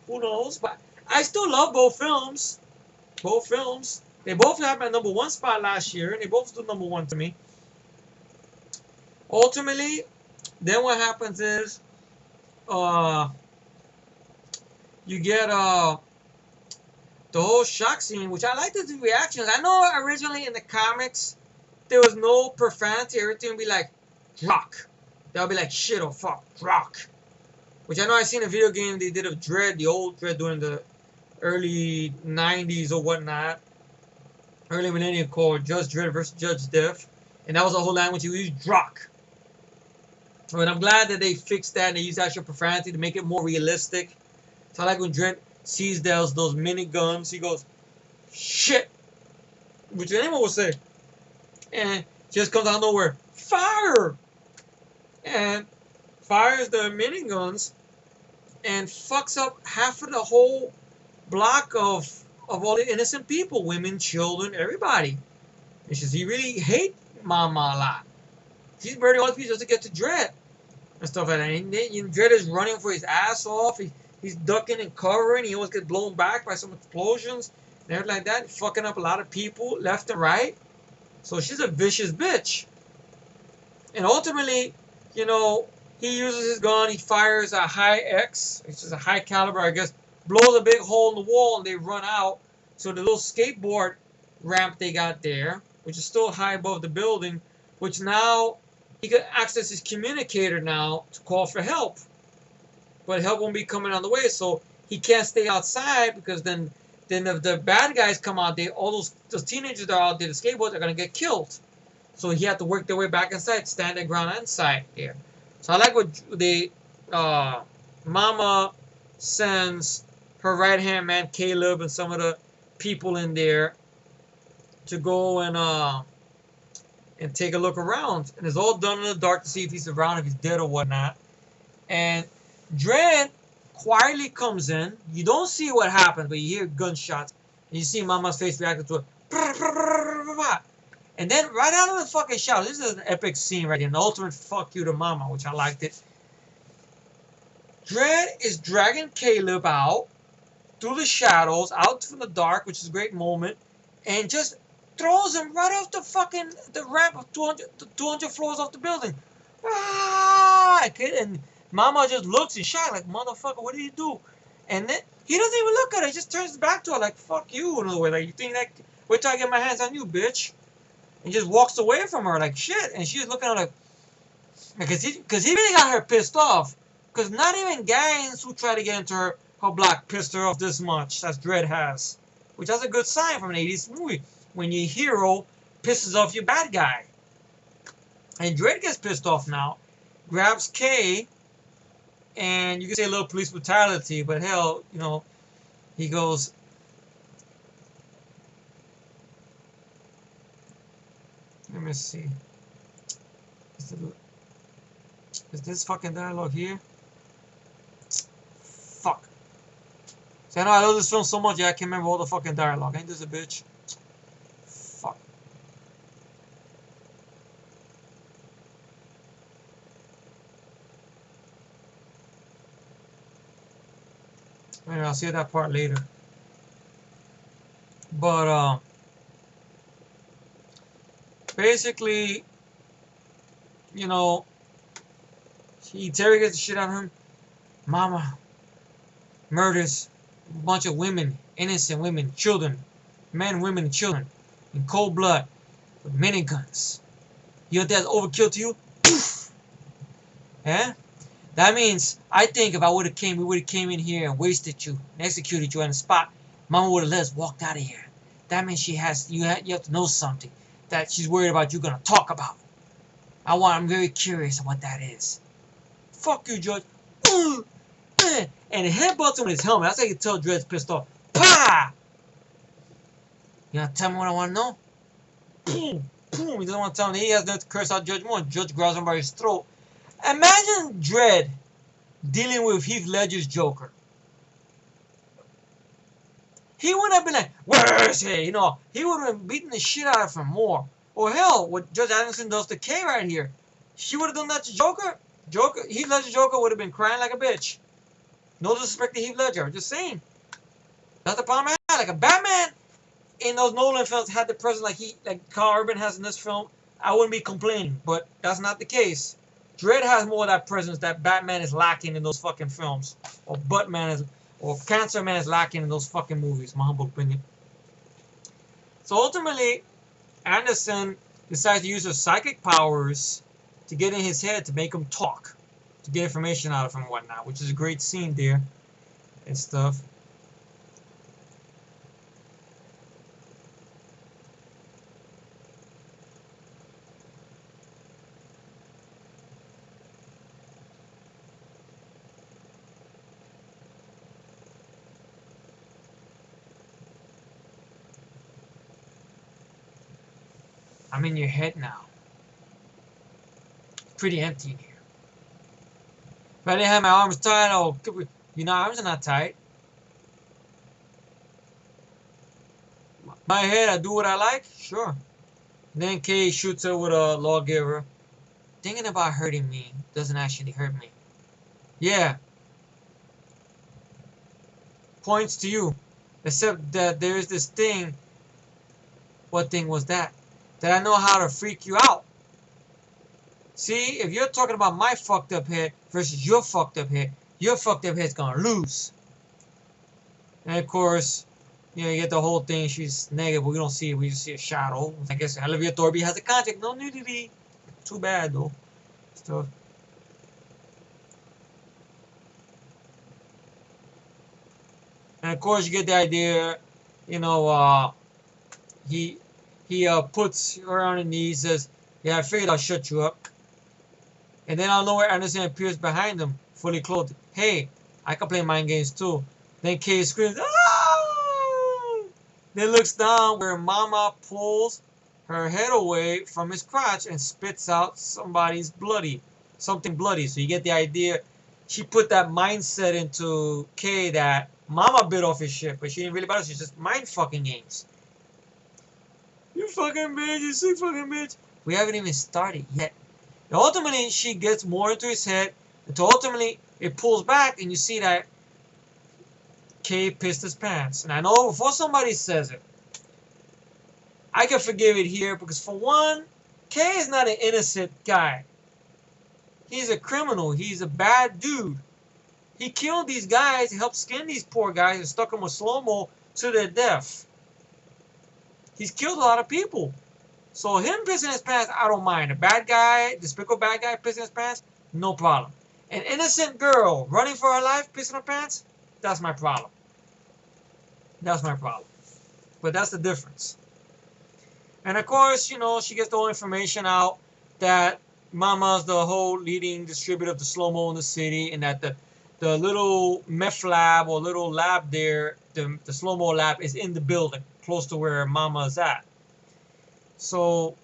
Who knows? But I still love both films. Both films. They both had my #1 spot last year. And they both still #1 to me. Ultimately, then what happens is, you get the whole shock scene, which I like the reactions. I know originally in the comics there was no profanity. Everything would be like rock. They'll be like shit or fuck rock. Which I know I seen a video game they did of Dredd, the old Dredd during the early 90s or whatnot. Early millennium called Judge Dredd versus Judge Death. And that was the whole language you used, rock. But I'm glad that they fixed that and they used actual profanity to make it more realistic. So I like when Dredd sees those miniguns, he goes, shit! Which anyone would say. And just comes out of nowhere, fire! And fires the miniguns and fucks up half of the whole block of all the innocent people, women, children, everybody. It's just he really hate Mama a lot. He's burning all the people just to get to Dredd and stuff like that. And then, Dredd is running for his ass off. He's ducking and covering. He always gets blown back by some explosions and everything like that. Fucking up a lot of people left and right. So she's a vicious bitch. And ultimately, he uses his gun. He fires a high X, which is a high caliber, I guess. Blows a big hole in the wall and they run out. So the little skateboard ramp they got there, which is still high above the building, which now he can access his communicator now to call for help. But help won't be coming on the way, so he can't stay outside because then if the bad guys come out, all those teenagers that are out there, the skateboards, are gonna get killed. So he had to work their way back inside, stand their ground inside there. So I like what they Mama sends her right hand man Caleb and some of the people in there to go and take a look around. And it's all done in the dark to see if he's around, if he's dead or whatnot. And Dredd quietly comes in. You don't see what happens, but you hear gunshots. And you see Mama's face reacting to it. And then right out of the fucking shower, this is an epic scene right here. An ultimate fuck you to Mama, which I liked it. Dredd is dragging Caleb out through the shadows, out from the dark, which is a great moment, and just throws him right off the ramp of 200 floors off the building. Ah! And Mama just looks in shock, like, motherfucker, what did you do? And then he doesn't even look at her. He just turns back to her, like, fuck you, in a way. Like, you think that, wait till I get my hands on you, bitch. And just walks away from her, like, shit. And she's looking at her, like, because he really got her pissed off. Because not even gangs who try to get into her block pissed her off this much, as Dredd has. Which is a good sign from an 80s movie. When your hero pisses off your bad guy. And Dredd gets pissed off now. Grabs Kay. And you can say a little police brutality, but hell, you know, he goes, let me see. Is this fucking dialogue here? Fuck. See, I know I love this film so much, yeah, I can't remember all the fucking dialogue. Ain't this a bitch? Fuck. Anyway, I'll see that part later. But, basically, you know, he interrogates the shit out of him. Mama murders a bunch of women, innocent women, children, men, women, and children, in cold blood, with miniguns. You know that's overkill to you? Poof! Yeah? That means, I think if we would have came in here and wasted you, and executed you on the spot, Mama would have let us walk out of here. That means you have to know something that she's worried about you gonna talk about. I'm very curious of what that is. Fuck you, Judge. And he headbutts him with his helmet. That's how you can tell Dredd's pissed off. Pah! You wanna tell me what I wanna know? Boom! Boom! He doesn't want to tell me. He has nothing to curse out Judge more. Judge grabs him by his throat. Imagine Dredd dealing with Heath Ledger's Joker. He wouldn't have been like, where is he? You know, he would have been beating the shit out of him more. Or hell, what Judge Anderson does to Kay right here. She would have done that to Joker. Heath Ledger's Joker would have been crying like a bitch. No disrespect to Heath Ledger. I'm just saying. That's the problem I had. Like a Batman in those Nolan films had the presence like Carl Urban has in this film, I wouldn't be complaining. But that's not the case. Dredd has more of that presence that Batman is lacking in those fucking films. Or Cancer Man is lacking in those fucking movies, my humble opinion. So ultimately, Anderson decides to use his psychic powers to get in his head to make him talk. To get information out of him and whatnot. Which is a great scene there. And stuff. I'm in your head now. It's pretty empty in here. If I didn't have my arms tight, arms are not tight. My head, I do what I like? Sure. And then Kay shoots her with a lawgiver. Thinking about hurting me doesn't actually hurt me. Yeah. Points to you. Except that there's this thing. What thing was that? That I know how to freak you out. See, if you're talking about my fucked up head versus your fucked up head's gonna lose. And of course, you get the whole thing. She's negative. We don't see it. We just see a shadow. I guess Olivia Thorby has a contract. No nudity. Too bad though. Stuff. of course, you get the idea. You know, he puts her on her knees, says, "Yeah, I figured I'll shut you up." And then out of nowhere, Anderson appears behind them, fully clothed. "Hey, I can play mind games too." Then Kay screams, "Ah!" Then looks down where Mama pulls her head away from his crotch and spits out something bloody. So you get the idea. She put that mindset into Kay that Mama bit off his shit, but she didn't really bother. She's just mind fucking games. "You fucking bitch, you sick fucking bitch." We haven't even started yet. And ultimately, she gets more into his head until ultimately it pulls back and you see that Kay pissed his pants. And I know before somebody says it, I can forgive it here because for one, Kay is not an innocent guy. He's a criminal. He's a bad dude. He killed these guys, he helped skin these poor guys and stuck them with slow-mo to their death. He's killed a lot of people. So him pissing his pants, I don't mind. A bad guy, despicable bad guy pissing his pants, no problem. An innocent girl running for her life pissing her pants, that's my problem. That's my problem. But that's the difference. And of course, you know, she gets the whole information out that Mama's the whole leading distributor of the slow-mo in the city, and that the little meth lab or little lab there, the slow-mo lab is in the building, close to where Mama's at. So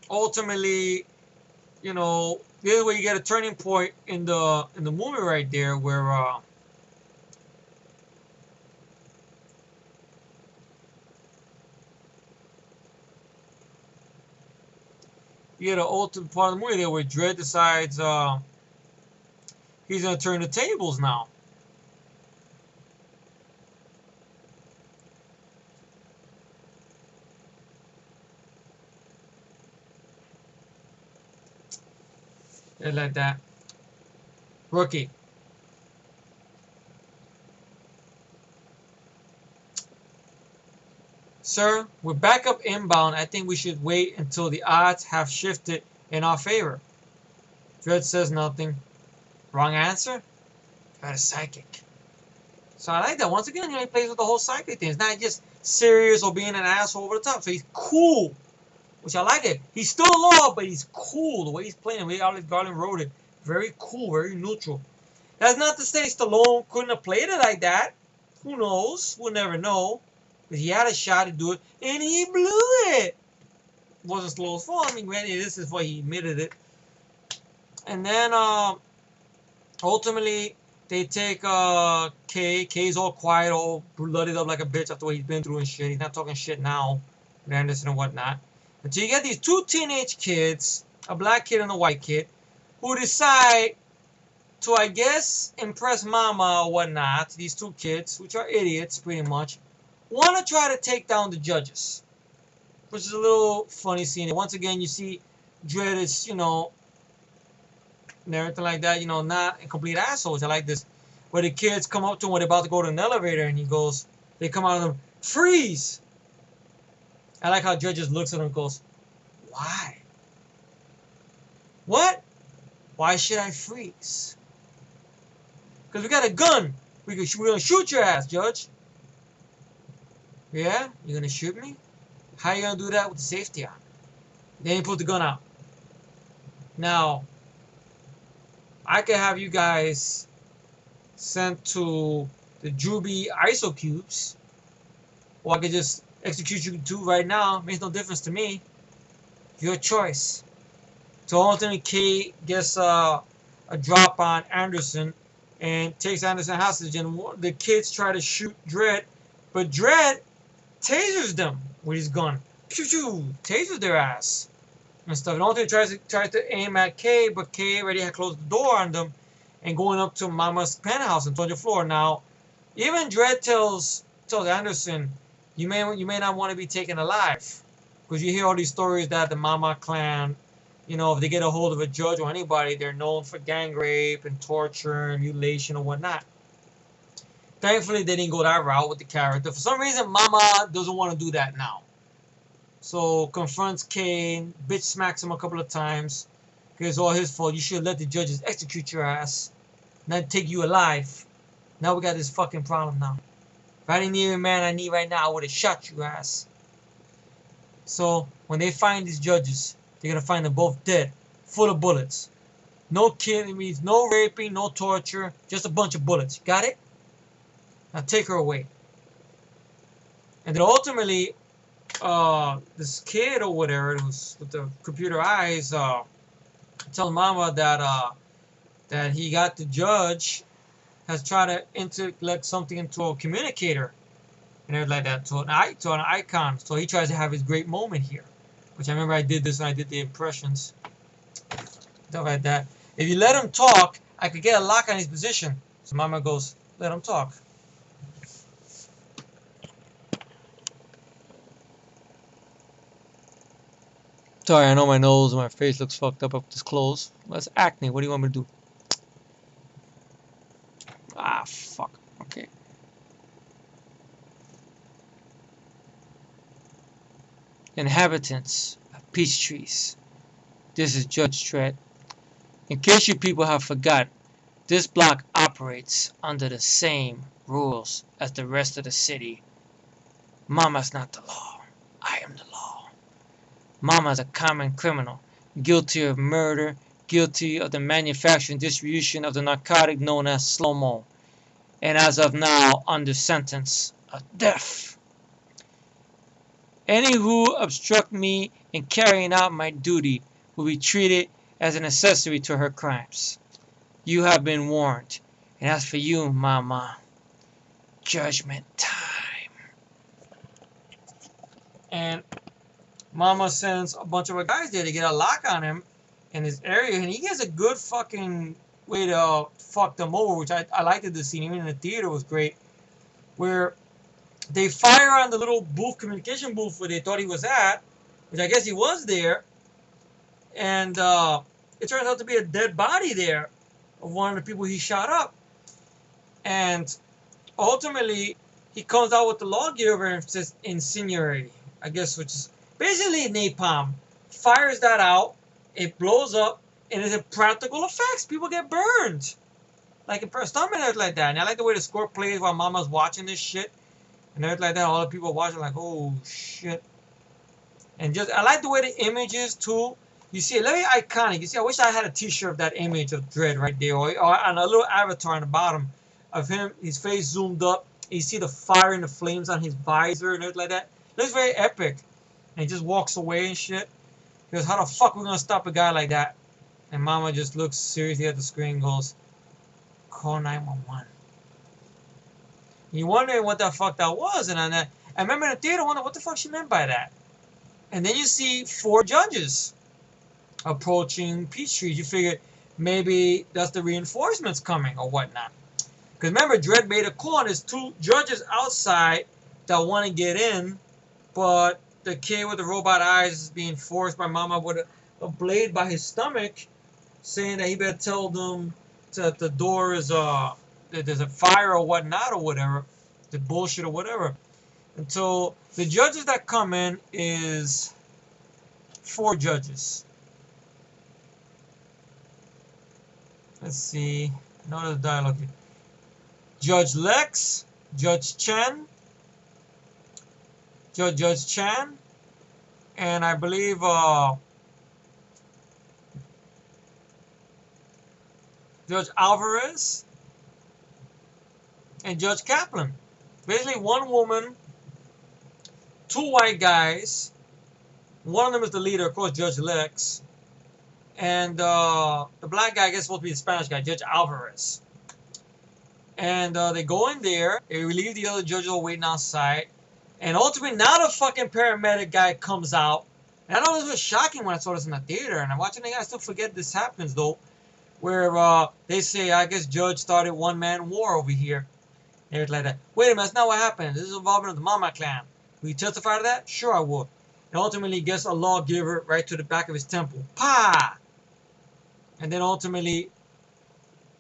ultimately, you know, this is where you get a turning point in the movie right there, where you get an ultimate part of the movie there where Dredd decides he's gonna turn the tables now. Yeah, like that. Rookie. "Sir, we're back up inbound. I think we should wait until the odds have shifted in our favor." Dredd says nothing. Wrong answer? Got a psychic. So I like that. Once again, he plays with the whole psychic thing. It's not just serious or being an asshole over the top. So he's cool, which I like it. He's still a law, but he's cool. The way he's playing, the way Alex Garland wrote it. Very cool, very neutral. That's not to say Stallone couldn't have played it like that. Who knows? We'll never know. But he had a shot to do it, and he blew it. It wasn't Stallone's fault. I mean, granted, this is why he admitted it. And then, ultimately, they take Kay. Kay's all quiet, all blooded up like a bitch after what he's been through and shit. He's not talking shit now with Anderson and whatnot. Until you get these two teenage kids, a black kid and a white kid, who decide to, I guess, impress Mama or whatnot. These two kids, which are idiots pretty much, want to try to take down the judges, which is a little funny scene. And once again, you see Dredd is, you know, and everything like that, you know, not a complete assholes. I like this, where the kids come up to him when they're about to go to an elevator, and he goes, they come out of them, "Freeze!" I like how Dredd just looks at him and goes, "Why? What? Why should I freeze?" "Because we got a gun. We're going to shoot your ass, Judge." "Yeah? You're going to shoot me? How you going to do that with the safety on?" Then he put the gun out. Now, I could have you guys sent to the Juby ISO cubes, or I could just execute you two right now. Makes no difference to me. Your choice. So ultimately, Kay gets a drop on Anderson and takes Anderson hostage, and the kids try to shoot Dredd, but Dredd tasers them with his gun. Pew pew, tasers their ass and stuff. And ultimately tries to aim at Kay, but Kay already had closed the door on them and going up to Mama's penthouse on the 20th floor. Now, even Dredd tells Anderson, you may not want to be taken alive, because you hear all these stories that the Mama clan, you know, if they get a hold of a judge or anybody, they're known for gang rape and torture and mutilation or whatnot. Thankfully, they didn't go that route with the character. For some reason, Mama doesn't want to do that now. So confronts Kane, bitch smacks him a couple of times. It's all his fault. You should let the judges execute your ass, not take you alive. Now we got this fucking problem now. If I didn't need a man I need right now, I would have shot you ass. So when they find these judges, they're gonna find them both dead, full of bullets. No killing me, no raping, no torture, just a bunch of bullets. Got it? Now take her away. And then ultimately, this kid or whatever, who's with the computer eyes, tells Mama that he got the judge has tried to intellect something into a communicator and everything like that, to an icon. So he tries to have his great moment here, which I remember I did this when I did the impressions, stuff like that. If you let him talk, I could get a lock on his position. So Mama goes, let him talk. Sorry, I know my nose and my face looks fucked up this close. That's acne. What do you want me to do? Ah, fuck. Okay. Inhabitants of peach trees. This is Judge Dredd. In case you people have forgot, this block operates under the same rules as the rest of the city. Mama's not the law. I am the law. Mama's a common criminal, guilty of murder, guilty of the manufacture and distribution of the narcotic known as slow-mo, and as of now under sentence of death. Any who obstruct me in carrying out my duty will be treated as an accessory to her crimes. You have been warned. And as for you, Mama, judgment time. And Mama sends a bunch of guys there to get a lock on him in his area, and he gets a good fucking way to fuck them over, which I liked the scene. Even in the theater was great, where they fire on the little booth, communication booth where they thought he was at, which I guess he was there, and it turns out to be a dead body there of one of the people he shot up. And ultimately, he comes out with the lawgiver and says incendiary, I guess, which is basically napalm. Fires that out, it blows up, and it's a practical effects. People get burned. Like in stomach and everything like that. And I like the way the score plays while Mama's watching this shit. And everything like that. All the people watching like, oh shit. And just, I like the way the images too. You see, very iconic. You see, I wish I had a t-shirt of that image of Dredd right there. Or on a little avatar on the bottom of him, his face zoomed up. You see the fire and the flames on his visor and everything like that. It looks very epic. And he just walks away and shit. Because how the fuck are we going to stop a guy like that? And Mama just looks seriously at the screen and goes, call 911. You wondering what the fuck that was. And I remember in the theater wondering what the fuck she meant by that. And then you see 4 judges approaching Peachtree. You figure maybe that's the reinforcements coming or whatnot. Because remember, Dredd made a call and there's 2 judges outside that want to get in, but the kid with the robot eyes is being forced by Mama with a blade by his stomach, saying that he better tell them that the door is that there's a fire or whatnot or whatever, the bullshit or whatever. And so the judges that come in is 4 judges. Let's see. Notice the dialogue here. Judge Lex, Judge Chen, Judge Chan, and I believe Judge Alvarez, and Judge Kaplan. Basically 1 woman, 2 white guys. One of them is the leader, of course, Judge Lex. And the black guy, I guess, is supposed to be the Spanish guy, Judge Alvarez. And they go in there, they relieve the other judges who are waiting outside. And ultimately, now the fucking paramedic guy comes out. And I know this was shocking when I saw this in the theater. And I'm watching it, I still forget this happens, though. Where they say, I guess Judge started one-man war over here. And everything like that. Wait a minute, that's not what happened. This is involving the Mama clan. Will you testify to that? Sure, I would. And ultimately gets a lawgiver right to the back of his temple. Pa! And then ultimately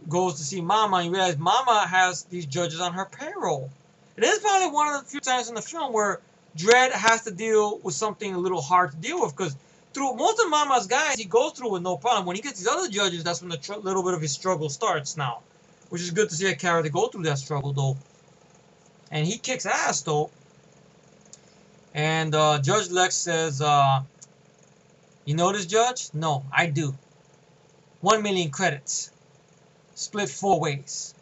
goes to see Mama, and you realize Mama has these judges on her payroll. It is probably one of the few times in the film where Dredd has to deal with something a little hard to deal with, because through most of Mama's guys, he goes through with no problem. When he gets these other judges, that's when the little bit of his struggle starts now. which is good to see a character go through that struggle though. And he kicks ass though. And Judge Lex says, "You know this, Judge? No, I do. 1 million credits, split 4 ways.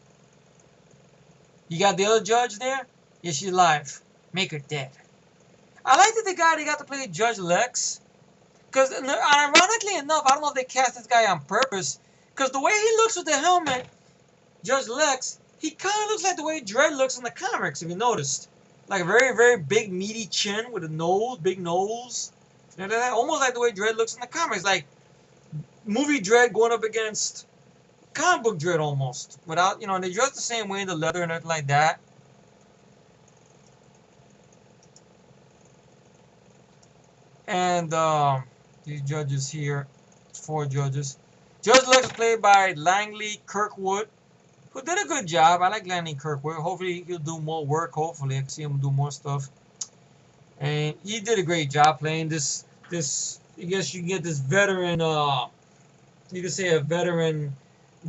You got the other judge there? Yeah, she's alive. Make her dead." I like that the guy they got to play Judge Lex. Because ironically enough, I don't know if they cast this guy on purpose. Because the way he looks with the helmet, Judge Lex, he kind of looks like the way Dredd looks in the comics, if you noticed. Like a very, very big, meaty chin with a nose, big nose. You know, almost like the way Dredd looks in the comics. Like movie Dredd going up against comic book Dredd almost. Without, you know, and they dress the same way, the leather and everything like that. And these judges here, 4 judges. Judge Lex is played by Langley Kirkwood, who did a good job. I like Langley Kirkwood. Hopefully he'll do more work. Hopefully I can see him do more stuff. And he did a great job playing this. I guess you can get this veteran. You could say a veteran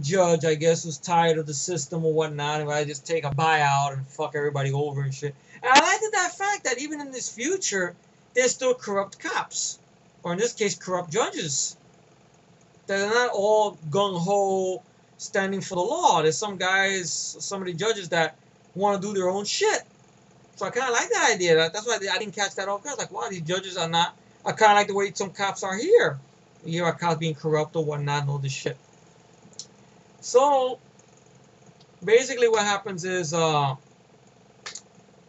judge, I guess, who's tired of the system or whatnot. And I just take a buyout and fuck everybody over and shit. And I like that fact that even in this future, there's still corrupt cops, or in this case, corrupt judges. They're not all gung-ho standing for the law. There's some guys, some of the judges that want to do their own shit. So I kind of like that idea. That's why I didn't catch that off guard. Like, wow, these judges are not. I kind of like the way some cops are here. You hear our cops being corrupt or whatnot and all this shit. So basically, what happens is,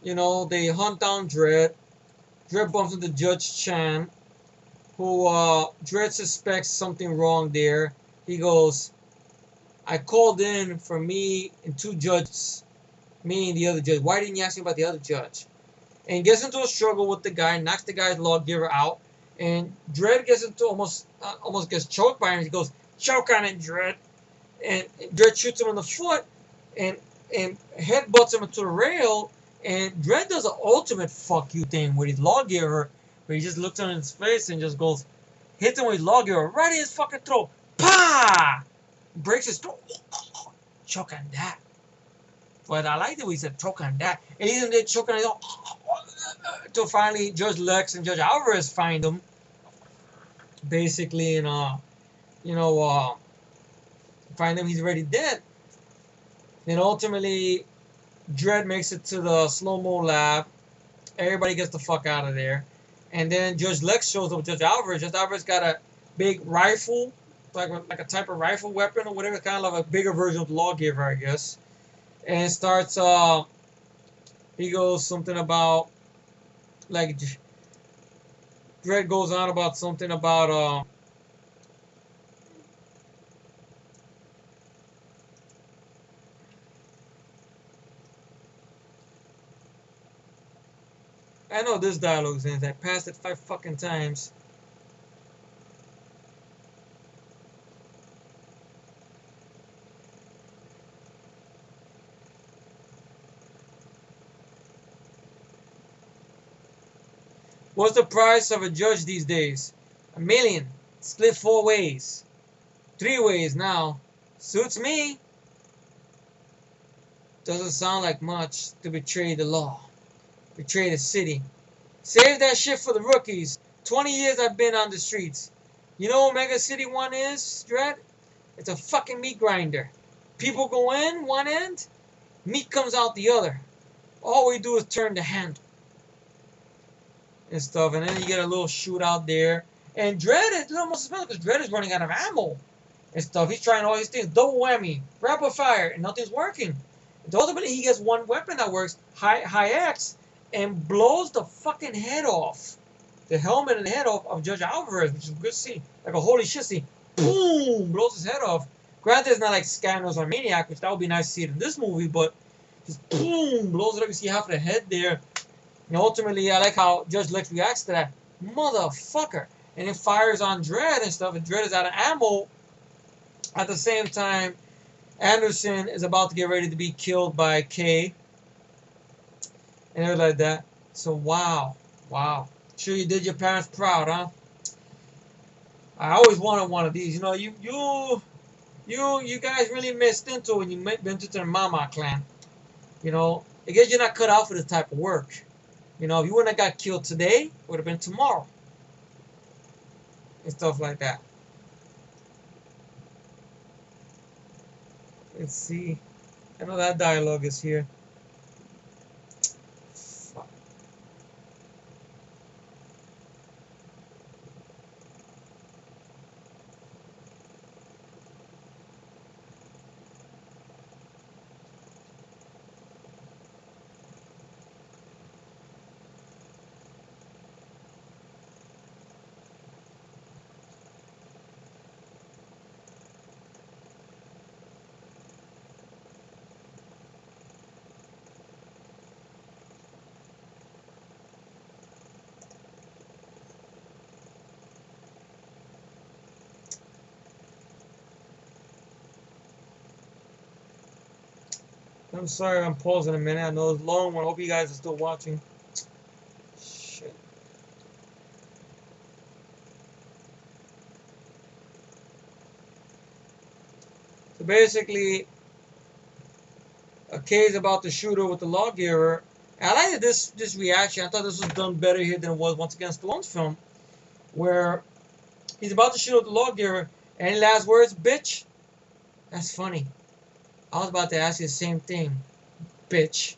you know, they hunt down Dredd. Dredd bumps into Judge Chan, who Dredd suspects something wrong there. He goes, "I called in for me and 2 judges, me and the other judge. Why didn't you ask me about the other judge?" And gets into a struggle with the guy, knocks the guy's lawgiver out, and Dredd gets into almost gets choked by him. He goes, "Choke on it, Dredd," and Dredd shoots him in the foot, and headbutts him into the rail. And Dredd does an ultimate fuck you thing with his lawgiver, where he just looks on his face and just goes, hits him with his lawgiver right in his fucking throat. Pah! Breaks his throat. Choke on that. But I like the way he said choke on that. And he's in there choking on it until finally Judge Lex and Judge Alvarez find him. Basically, and find him, he's already dead. And ultimately, Dredd makes it to the slow-mo lab. Everybody gets the fuck out of there. And then Judge Lex shows up with Judge Alvarez. Judge Alvarez got a big rifle, like a type of rifle weapon or whatever, kind of like a bigger version of the lawgiver, I guess. And starts, he goes something about, like, Dredd goes on about something about, I know this dialogue since I passed it 5 fucking times. What's the price of a judge these days? 1 million. Split 4 ways. 3 ways now. Suits me. Doesn't sound like much to betray the law. Betray the city. Save that shit for the rookies. 20 years I've been on the streets. You know what Mega City 1 is, Dredd? It's a fucking meat grinder. People go in one end, meat comes out the other. All we do is turn the handle. And stuff. And then you get a little shootout there. And Dredd is almost suspended because Dredd is running out of ammo. And stuff. He's trying all these things. Double whammy. Rapid fire. And nothing's working. And ultimately he gets one weapon that works. High X. And blows the fucking head off. The helmet and the head off of Judge Alvarez, which is a good scene. Like a holy shit scene. Boom! Blows his head off. Granted, it's not like Scandals or Maniac, which that would be nice to see it in this movie, but just boom! Blows it up. You see half of the head there. And ultimately, I like how Judge Lex reacts to that. Motherfucker! And it fires on Dredd and stuff, and Dredd is out of ammo. At the same time, Anderson is about to get ready to be killed by Kay. And everything like that. So, wow. Sure you did your parents proud, huh? I always wanted one of these. You know, You guys really missed into when you went into the Mama clan. You know, I guess you're not cut out for this type of work. You know, if you wouldn't have got killed today, it would have been tomorrow. And stuff like that. Let's see. I know that dialogue is here. Fuck. I'm sorry I'm pausing a minute. I know it's a long one. I hope you guys are still watching. Shit. So basically, a case about the shooter with the lawgiver. I like this reaction. I thought this was done better here than it was once again Stallone's film, where he's about to shoot up the lawgiver. Any last words, bitch? That's funny. I was about to ask you the same thing, bitch.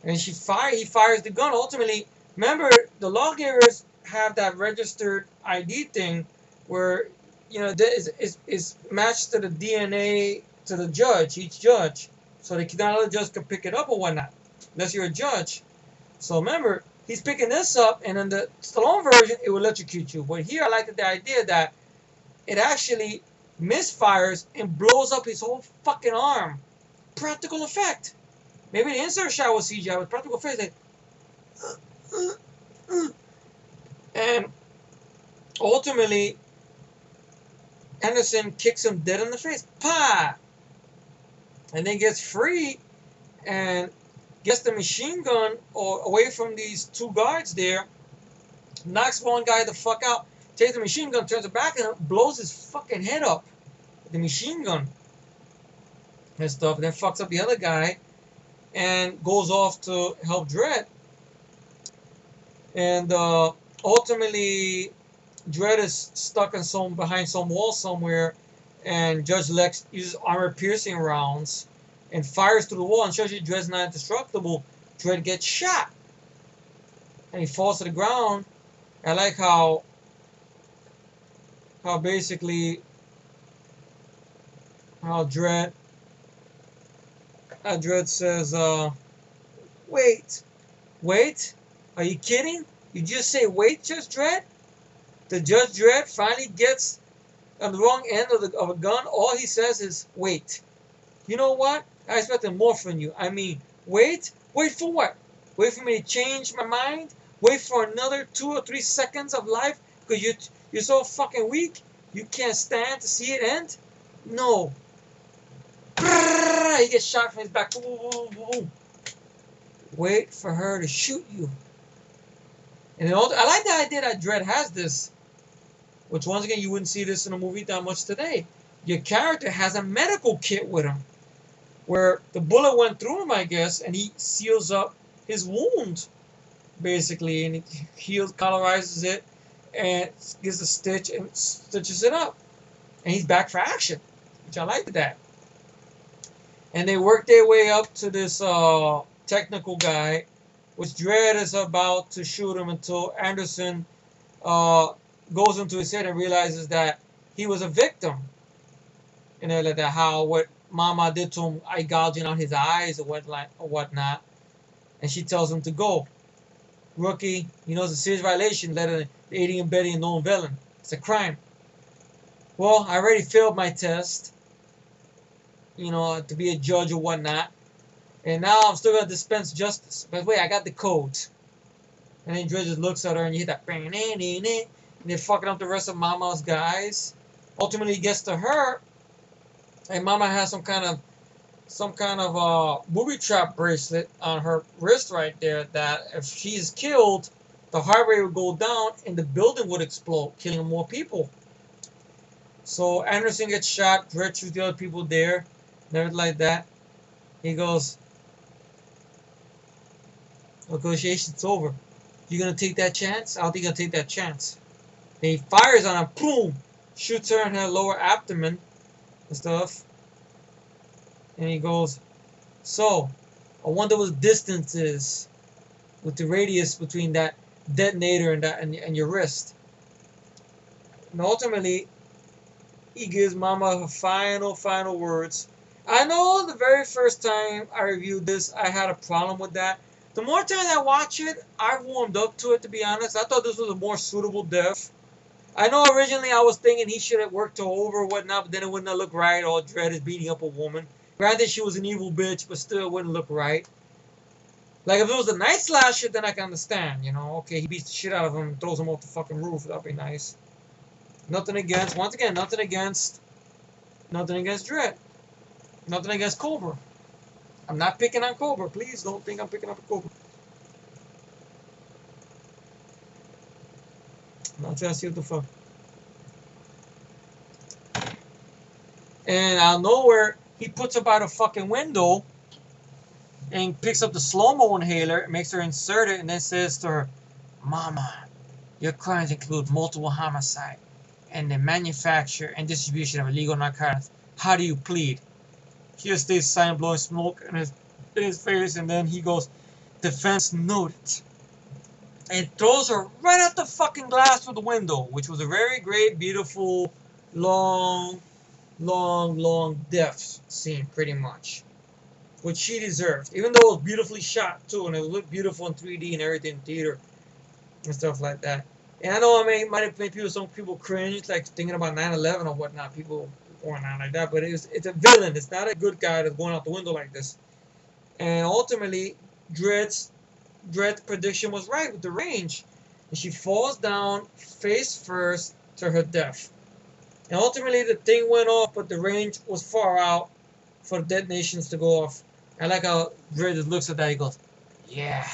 And he fires the gun. Ultimately, remember, the lawgivers have that registered ID thing where, you know, is matched to the DNA to the judge, each judge. So they not only judge can pick it up or whatnot, unless you're a judge. So remember, he's picking this up, and in the Stallone version, it will electrocute you. But here, I like the idea that it actually misfires and blows up his whole fucking arm. Practical effect. Maybe the insert shot was CGI with practical effects. Like, and ultimately, Anderson kicks him dead in the face. Pa! And then gets free and gets the machine gun away from these two guards there. Knocks one guy the fuck out. Takes the machine gun, turns it back, and blows his fucking head up with the machine gun and stuff. And then fucks up the other guy and goes off to help Dredd. And ultimately, Dredd is stuck in behind some wall somewhere, and Judge Lex uses armor-piercing rounds and fires through the wall and shows you Dredd's not indestructible. Dredd gets shot, and he falls to the ground. I like how basically how Dredd says, wait, are you kidding? You just say wait, Judge Dredd? The Judge Dredd finally gets on the wrong end of a gun. All he says is wait. You know what? I expected more from you. I mean, wait for what? Wait for me to change my mind? Wait for another 2 or 3 seconds of life because you're so fucking weak you can't stand to see it end? No. He gets shot from his back. Wait for her to shoot you. And I like the idea that Dredd has this, which once again you wouldn't see this in a movie that much today. Your character has a medical kit with him, where the bullet went through him, I guess, and he seals up his wound, basically, and he heals, cauterizes it, and gives a stitch and stitches it up, and he's back for action, which I like that. And they work their way up to this technical guy, which Dredd is about to shoot him until Anderson goes into his head and realizes that he was a victim. And they're like that, how what Mama did to him, eye gouging out his eyes or whatnot. And she tells him to go. Rookie, you know it's a serious violation, letting aiding and abetting a known villain. It's a crime. Well, I already failed my test, you know, to be a judge or whatnot. And now I'm still going to dispense justice. But wait, I got the codes. And then Dredd just looks at her and you hear that. And they're fucking up the rest of Mama's guys. Ultimately, it gets to her. And Mama has some kind of booby trap bracelet on her wrist right there that if she's killed, the heart rate would go down and the building would explode, killing more people. So Anderson gets shot, Dredd shoots the other people there, and everything like that. He goes, negotiation's over. You gonna take that chance? I don't think you're gonna take that chance. Then he fires on her, boom! Shoots her in her lower abdomen and stuff. And he goes, so, I wonder what the distance is with the radius between that detonator and your wrist. And ultimately, he gives Mama her final words. I know the very first time I reviewed this, I had a problem with that. The more times I watch it, I've warmed up to it, to be honest. I thought this was a more suitable death. I know originally I was thinking he should have worked her over or whatnot, but then it wouldn't have looked right. All Dredd is beating up a woman. Granted, she was an evil bitch, but still it wouldn't look right. Like, if it was a night slasher, then I can understand, you know. Okay, he beats the shit out of him and throws him off the fucking roof. That'd be nice. Nothing against, once again, nothing against Dredd. Nothing against Cobra. I'm not picking on Cobra. Please don't think I'm picking up a Cobra. I'm not trying to see what the fuck. And out of nowhere, he puts her by the fucking window and picks up the slow-mo inhaler, makes her insert it, and then says to her, Mama, your crimes include multiple homicide and the manufacture and distribution of illegal narcotics. How do you plead? He just stays silent, blowing smoke in his face, and then he goes, defense noted. And throws her right out the fucking glass through the window, which was a very great, beautiful, long death scene, pretty much. Which she deserved. Even though it was beautifully shot, too, and it looked beautiful in 3D and everything in theater and stuff like that. And I know it might have made some people cringe, like thinking about 9/11 or whatnot, people going on like that, but it's a villain. It's not a good guy that's going out the window like this. And ultimately, Dredd's prediction was right with the range. And she falls down face first to her death. And ultimately, the thing went off, but the range was far out for the detonations to go off. I like how Dredd looks at that. He goes, yeah.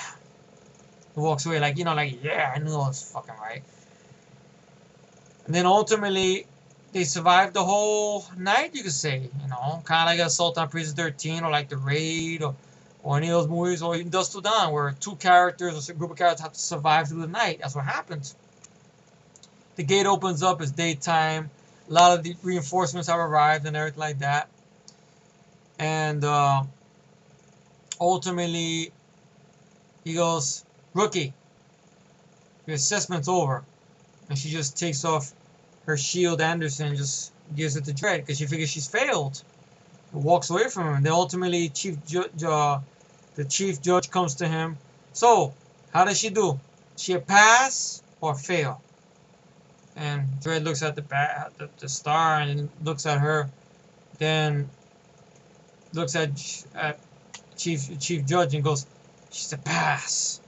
He walks away like, yeah, I knew I was fucking right. And then ultimately, they survived the whole night, you could say. Kind of like Assault on Prison 13 or like The Raid or any of those movies, or even Dust Till Dawn, where two characters or a group of characters have to survive through the night. That's what happens. The gate opens up, it's daytime. A lot of the reinforcements have arrived and everything like that. And ultimately, he goes, Rookie, your assessment's over. And she just takes off her shield, Anderson, and just gives it to Dredd because she figures she's failed. And walks away from him. And then ultimately, the chief judge comes to him. So, how does she do? She a pass or fail? And Dredd looks at the star and looks at her. Then looks at chief judge and goes, she's a pass.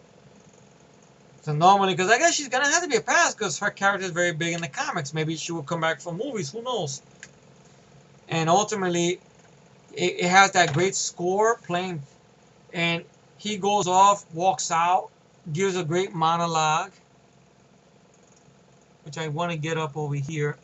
So normally, because I guess she's gonna have to be a pass because her character is very big in the comics. Maybe she will come back for movies. Who knows? And ultimately, it has that great score playing, and he goes off, walks out, gives a great monologue, which I want to get up over here.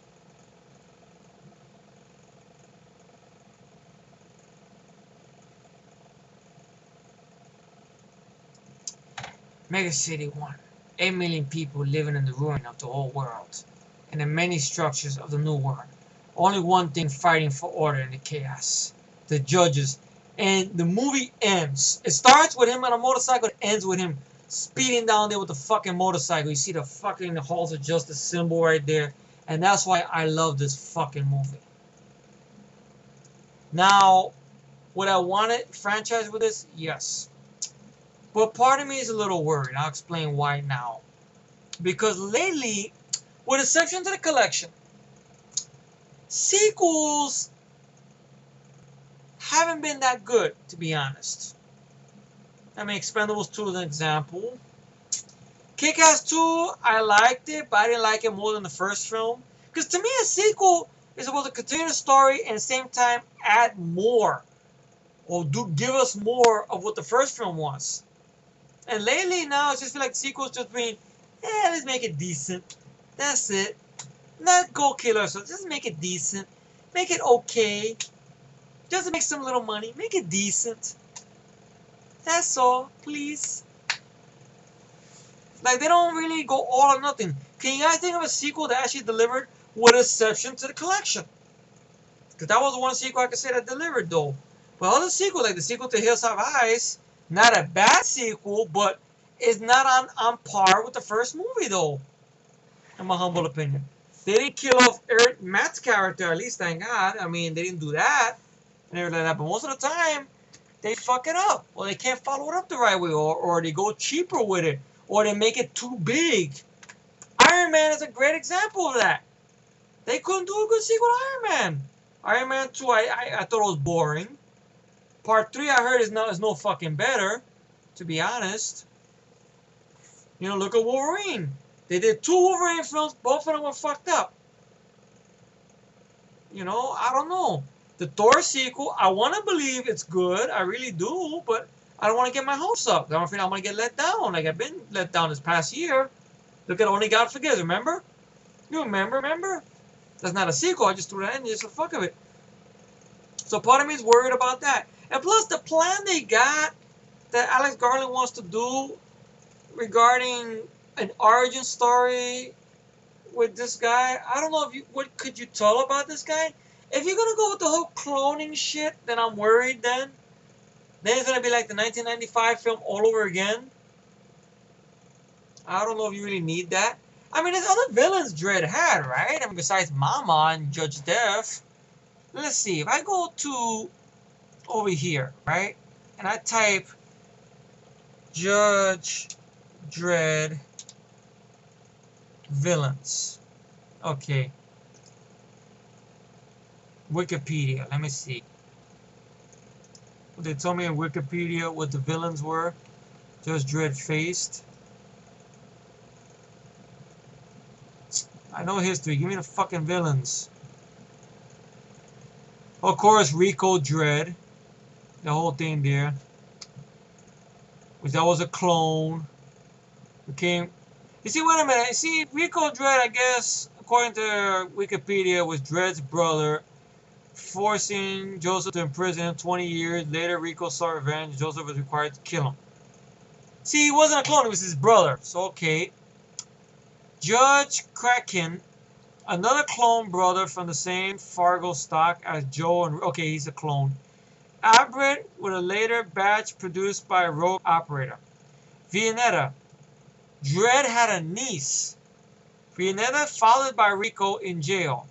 Mega City 1. 8 million people living in the ruin of the old world, and the many structures of the new world. Only one thing fighting for order in the chaos. The judges. And the movie ends. It starts with him on a motorcycle, it ends with him speeding down there with the fucking motorcycle. You see the fucking Halls of Justice symbol right there. And that's why I love this fucking movie. Now, would I want a franchise with this? Yes. But part of me is a little worried. I'll explain why now. Because lately, with exception to the collection, sequels haven't been that good, to be honest. I mean, Expendables 2 is an example. Kick-Ass 2, I liked it, but I didn't like it more than the first film. Because to me, a sequel is supposed to continue the story and at the same time add more. Or give us more of what the first film was. And lately now, I just feel like sequels just being, let's make it decent. That's it. Not go kill herself. Just make it decent. Make it okay. Just make some little money. Make it decent. That's all, please. Like, they don't really go all or nothing. Can you guys think of a sequel that actually delivered with exception to the collection? Because that was one sequel I could say that delivered, though. But other sequels, like the sequel to Hills Have Eyes, not a bad sequel, but it's not on par with the first movie, though. In my humble opinion. They didn't kill off Matt's character, at least, thank God. I mean, they didn't do that. And everything like that. But most of the time, they fuck it up. Or they can't follow it up the right way. Or they go cheaper with it. Or they make it too big. Iron Man is a great example of that. They couldn't do a good sequel to Iron Man. Iron Man 2, I thought it was boring. Part 3, I heard is no fucking better, to be honest. You know, look at Wolverine. They did 2 Wolverine films, both of them were fucked up. You know, I don't know. The Thor sequel, I want to believe it's good. I really do, but I don't want to get my hopes up. I don't think I'm going to get let down like I've been let down this past year. Look at Only God Forgives, remember? You remember? That's not a sequel. I just threw that in just for the fuck of it. So part of me is worried about that. And plus, the plan they got that Alex Garland wants to do regarding an origin story with this guy. I don't know what could you tell about this guy. If you're gonna go with the whole cloning shit, then I'm worried. Then it's gonna be like the 1995 film all over again. I don't know if you really need that. I mean, there's other villains Dredd had, right? I mean, besides Mama and Judge Death. Let's see. If I go to over here, right, and I type Judge Dredd villains. Okay. Wikipedia. Let me see. They told me in Wikipedia what the villains were. Judge Dredd faced. I know history. Give me the fucking villains. Of course, Rico Dredd. The whole thing there. Which that was a clone. Became. You see, wait a minute. You see, Rico Dredd, I guess, according to Wikipedia, was Dredd's brother, forcing Joseph to imprison him 20 years. Later, Rico sought revenge. Joseph was required to kill him. See, he wasn't a clone. It was his brother. So, okay. Judge Kraken, another clone brother from the same Fargo stock as Joe and... Okay, he's a clone. Abred, with a later batch produced by a rogue operator. Vianetta. Dredd had a niece. Vianetta followed by Rico in jail.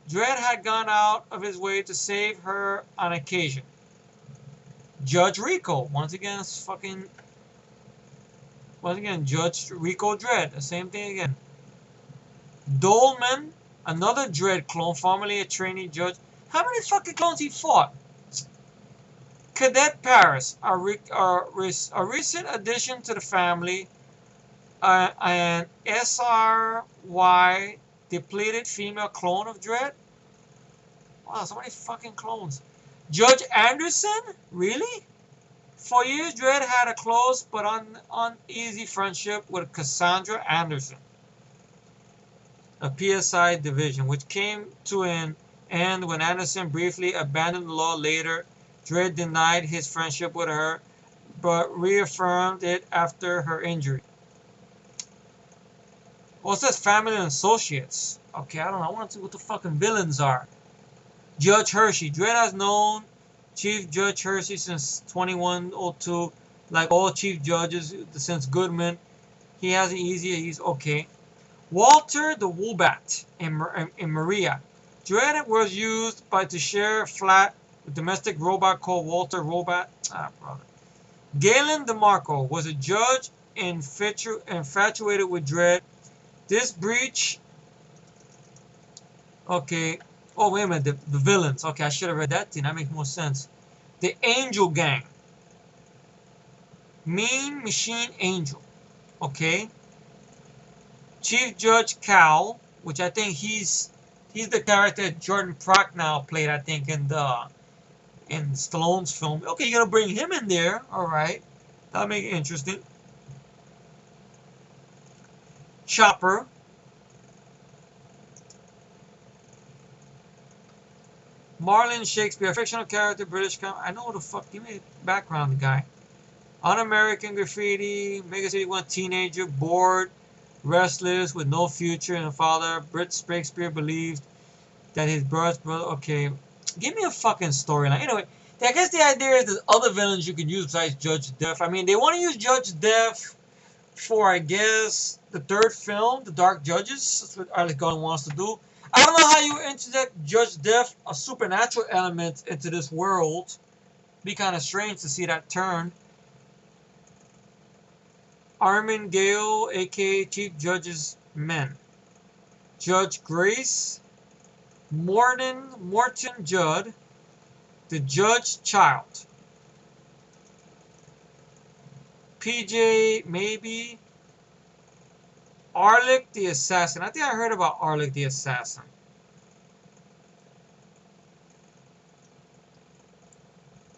Dredd had gone out of his way to save her on occasion. Judge Rico. Once again, Judge Rico Dredd. The same thing again. Dolman, another Dredd clone, formerly a trainee judge. How many fucking clones he fought? Cadet Paris, a recent addition to the family. An SRY depleted female clone of Dredd. Wow, so many fucking clones. Judge Anderson? Really? For years, Dredd had a close but uneasy friendship with Cassandra Anderson, a PSI division, which came to an end when Anderson briefly abandoned the law later. Dredd denied his friendship with her, but reaffirmed it after her injury. Well, it says family and associates. Okay, I don't know. I want to see what the fucking villains are. Judge Hershey. Dredd has known Chief Judge Hershey since 2102. Like all chief judges since Goodman. He has it easy. He's okay. Walter the Woobat in Maria. Dredd was used to share a flat with domestic robot called Walter Robot. Ah, brother. Galen DeMarco was a judge infatuated with Dredd. This breach... Okay. Oh, wait a minute. The villains. Okay, I should have read that thing. That makes more sense. The Angel Gang. Mean Machine Angel. Okay. Chief Judge Cal, which I think he's the character Jordan Prochnow played, I think, in Stallone's film. Okay, you're gonna bring him in there. Alright. That'll make it interesting. Chopper. Marlon Shakespeare, fictional character, British. I know what the fuck you made background guy. Un-American graffiti, Mega City 1 teenager, bored, restless, with no future and a father. Brit Shakespeare believed that his brother. Okay, give me a fucking storyline. Anyway, I guess the idea is there's other villains you can use besides Judge Death. I mean, they want to use Judge Death for, I guess, the third film, The Dark Judges. That's what Alex Garland wants to do. I don't know how you inject Judge Death, a supernatural element, into this world. Be kind of strange to see that turn. Armin Gale, aka Chief Judge's Men. Judge Grace, Morton Judd, the Judge Child. PJ, maybe. Arlick the Assassin. I think I heard about Arlick the Assassin.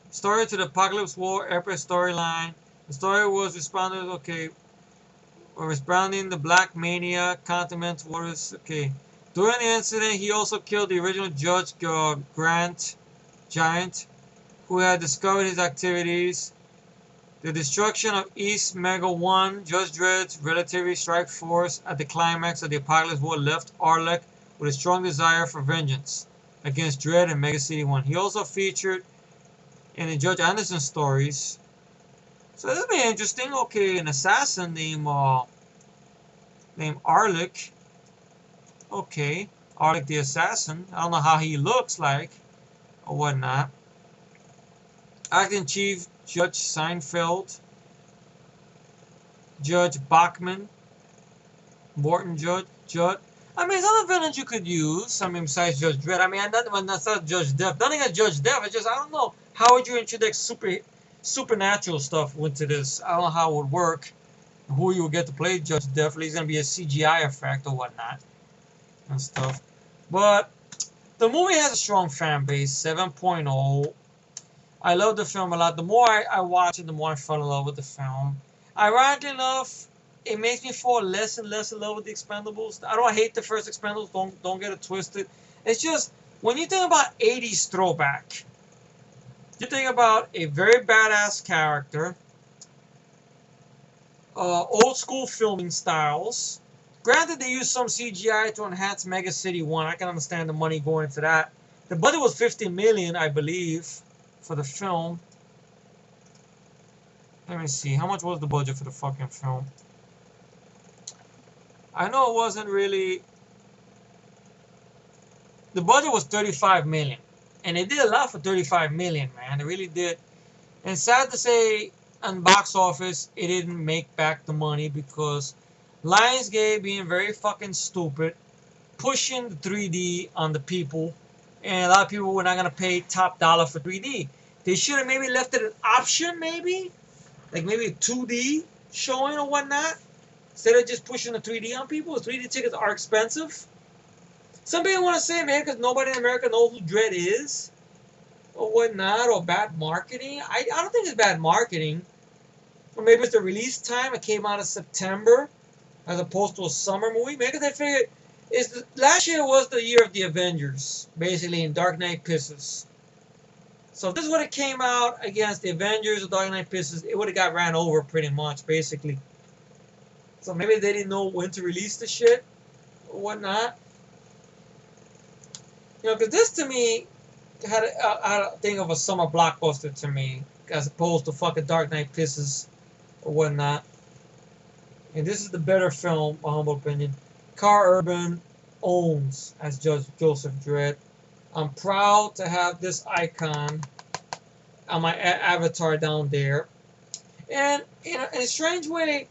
Story to the Apocalypse War, epic storyline. The story was responding the Black Mania, Continental Wars. Okay. During the incident, he also killed the original Judge Grant Giant, who had discovered his activities. The destruction of East Mega 1, Judge Dredd's relatively strike force at the climax of the Apocalypse War left Arlick with a strong desire for vengeance against Dredd and Mega City 1. He also featured in the Judge Anderson stories. So this will be interesting. Okay, an assassin named Arlick. Okay, Arlick the Assassin. I don't know how he looks like or whatnot. Acting Chief Judge Seinfeld, Judge Bachman, Morton Judd. I mean, there's other villains you could use. I mean, besides Judge Dredd. I mean, that's not Judge Death. Nothing against Judge Death. It's just, I don't know. How would you introduce supernatural stuff into this? I don't know how it would work. Who you would get to play Judge Death. It's going to be a CGI effect or whatnot. And stuff. But the movie has a strong fan base. 7.0. I love the film a lot. The more I watch it, the more I fall in love with the film. Ironically enough, it makes me fall less and less in love with the Expendables. I don't hate the first Expendables. Don't get it twisted. It's just, when you think about 80s throwback, you think about a very badass character, old school filming styles. Granted, they used some CGI to enhance Mega City 1. I can understand the money going into that. The budget was $50 million, I believe, for the film. Let me see. How much was the budget for the fucking film? I know it wasn't really... The budget was $35 million. And they did a lot for $35 million, man. They really did. And sad to say, on box office, it didn't make back the money because Lionsgate being very fucking stupid, pushing the 3D on the people, and a lot of people were not going to pay top dollar for 3D. They should have maybe left it an option, maybe? Like maybe a 2D showing or whatnot? Instead of just pushing the 3D on people. 3D tickets are expensive. Some people want to say, man, because nobody in America knows who Dredd is, or whatnot, or bad marketing. I don't think it's bad marketing. Or maybe it's the release time. It came out in September, as opposed to a summer movie. Maybe they figured, last year was the year of the Avengers, basically, in Dark Knight Pisses. So if this would have came out against the Avengers or Dark Knight Pisses, it would have got ran over pretty much, basically. So maybe they didn't know when to release the shit, or whatnot. You know, because this to me had a thing of a summer blockbuster to me, as opposed to fucking Dark Knight Pisses or whatnot. And this is the better film, my humble opinion. Carl Urban owns as Judge Joseph Dredd. I'm proud to have this icon on my avatar down there. And in a strange way,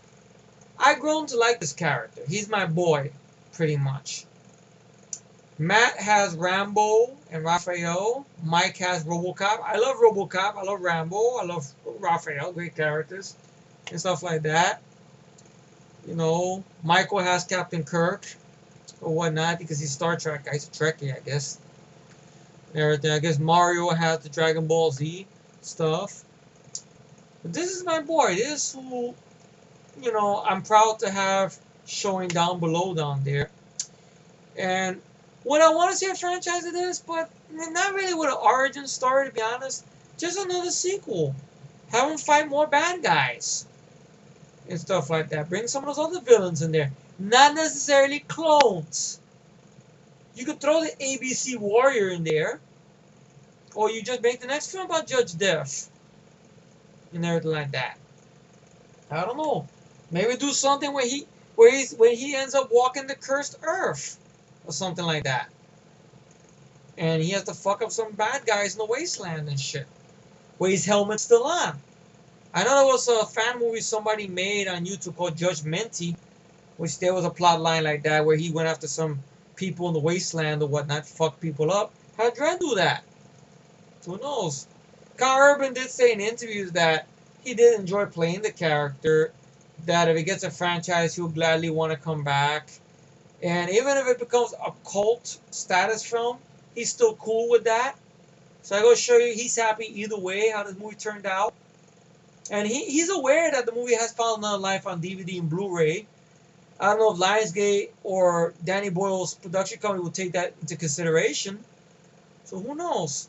I've grown to like this character. He's my boy, pretty much. Matt has Rambo and Raphael. Mike has RoboCop. I love RoboCop. I love Rambo. I love Raphael. Great characters and stuff like that. You know, Michael has Captain Kirk or whatnot because he's Star Trek. He's a Trekkie, I guess. And everything. I guess Mario has the Dragon Ball Z stuff. But this is my boy. This is who, you know, I'm proud to have showing down below down there. And Would I want to see a franchise of this? But not really with an origin story, to be honest. Just another sequel. Have them fight more bad guys and stuff like that. Bring some of those other villains in there. Not necessarily clones. You could throw the ABC Warrior in there, or you just make the next film about Judge Death and everything like that. I don't know. Maybe do something where he ends up walking the cursed earth or something like that, and he has to fuck up some bad guys in the wasteland and shit. Where his helmet's still on. I know there was a fan movie somebody made on YouTube called Judge Menti, which there was a plot line like that where he went after some people in the wasteland or whatnot, fuck people up. How did Dredd do that? Who knows? Carl Urban did say in interviews that he did enjoy playing the character, that if he gets a franchise, he'll gladly want to come back. And even if it becomes a cult status film, he's still cool with that. So I go show you he's happy either way how this movie turned out. And he's aware that the movie has found another life on DVD and Blu-ray. I don't know if Lionsgate or Danny Boyle's production company will take that into consideration. So who knows?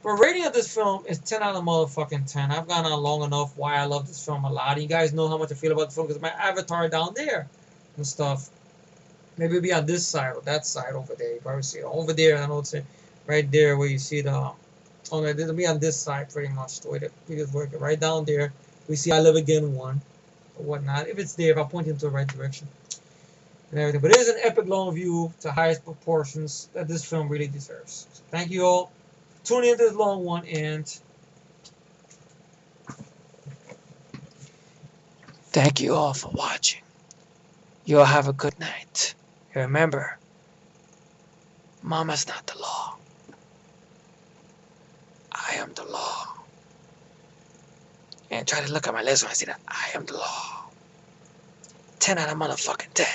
But rating of this film is 10 out of motherfucking 10. I've gone on long enough why I love this film a lot. You guys know how much I feel about the film because my avatar down there and stuff. Maybe it'll be on this side or that side over there. You probably see it over there. I know it's right there where you see the... Oh no, it'll be on this side pretty much the way that we just work it. Right down there, we see I Live Again 1 or whatnot. If it's there, if I point you into the right direction and everything. But it is an epic long view to highest proportions that this film really deserves. So thank you all for tuning into this long one, and thank you all for watching. You all have a good night. And remember, Mama's not the law. I am the law. And try to look at my list when I see that I am the law. 10 out of motherfucking 10.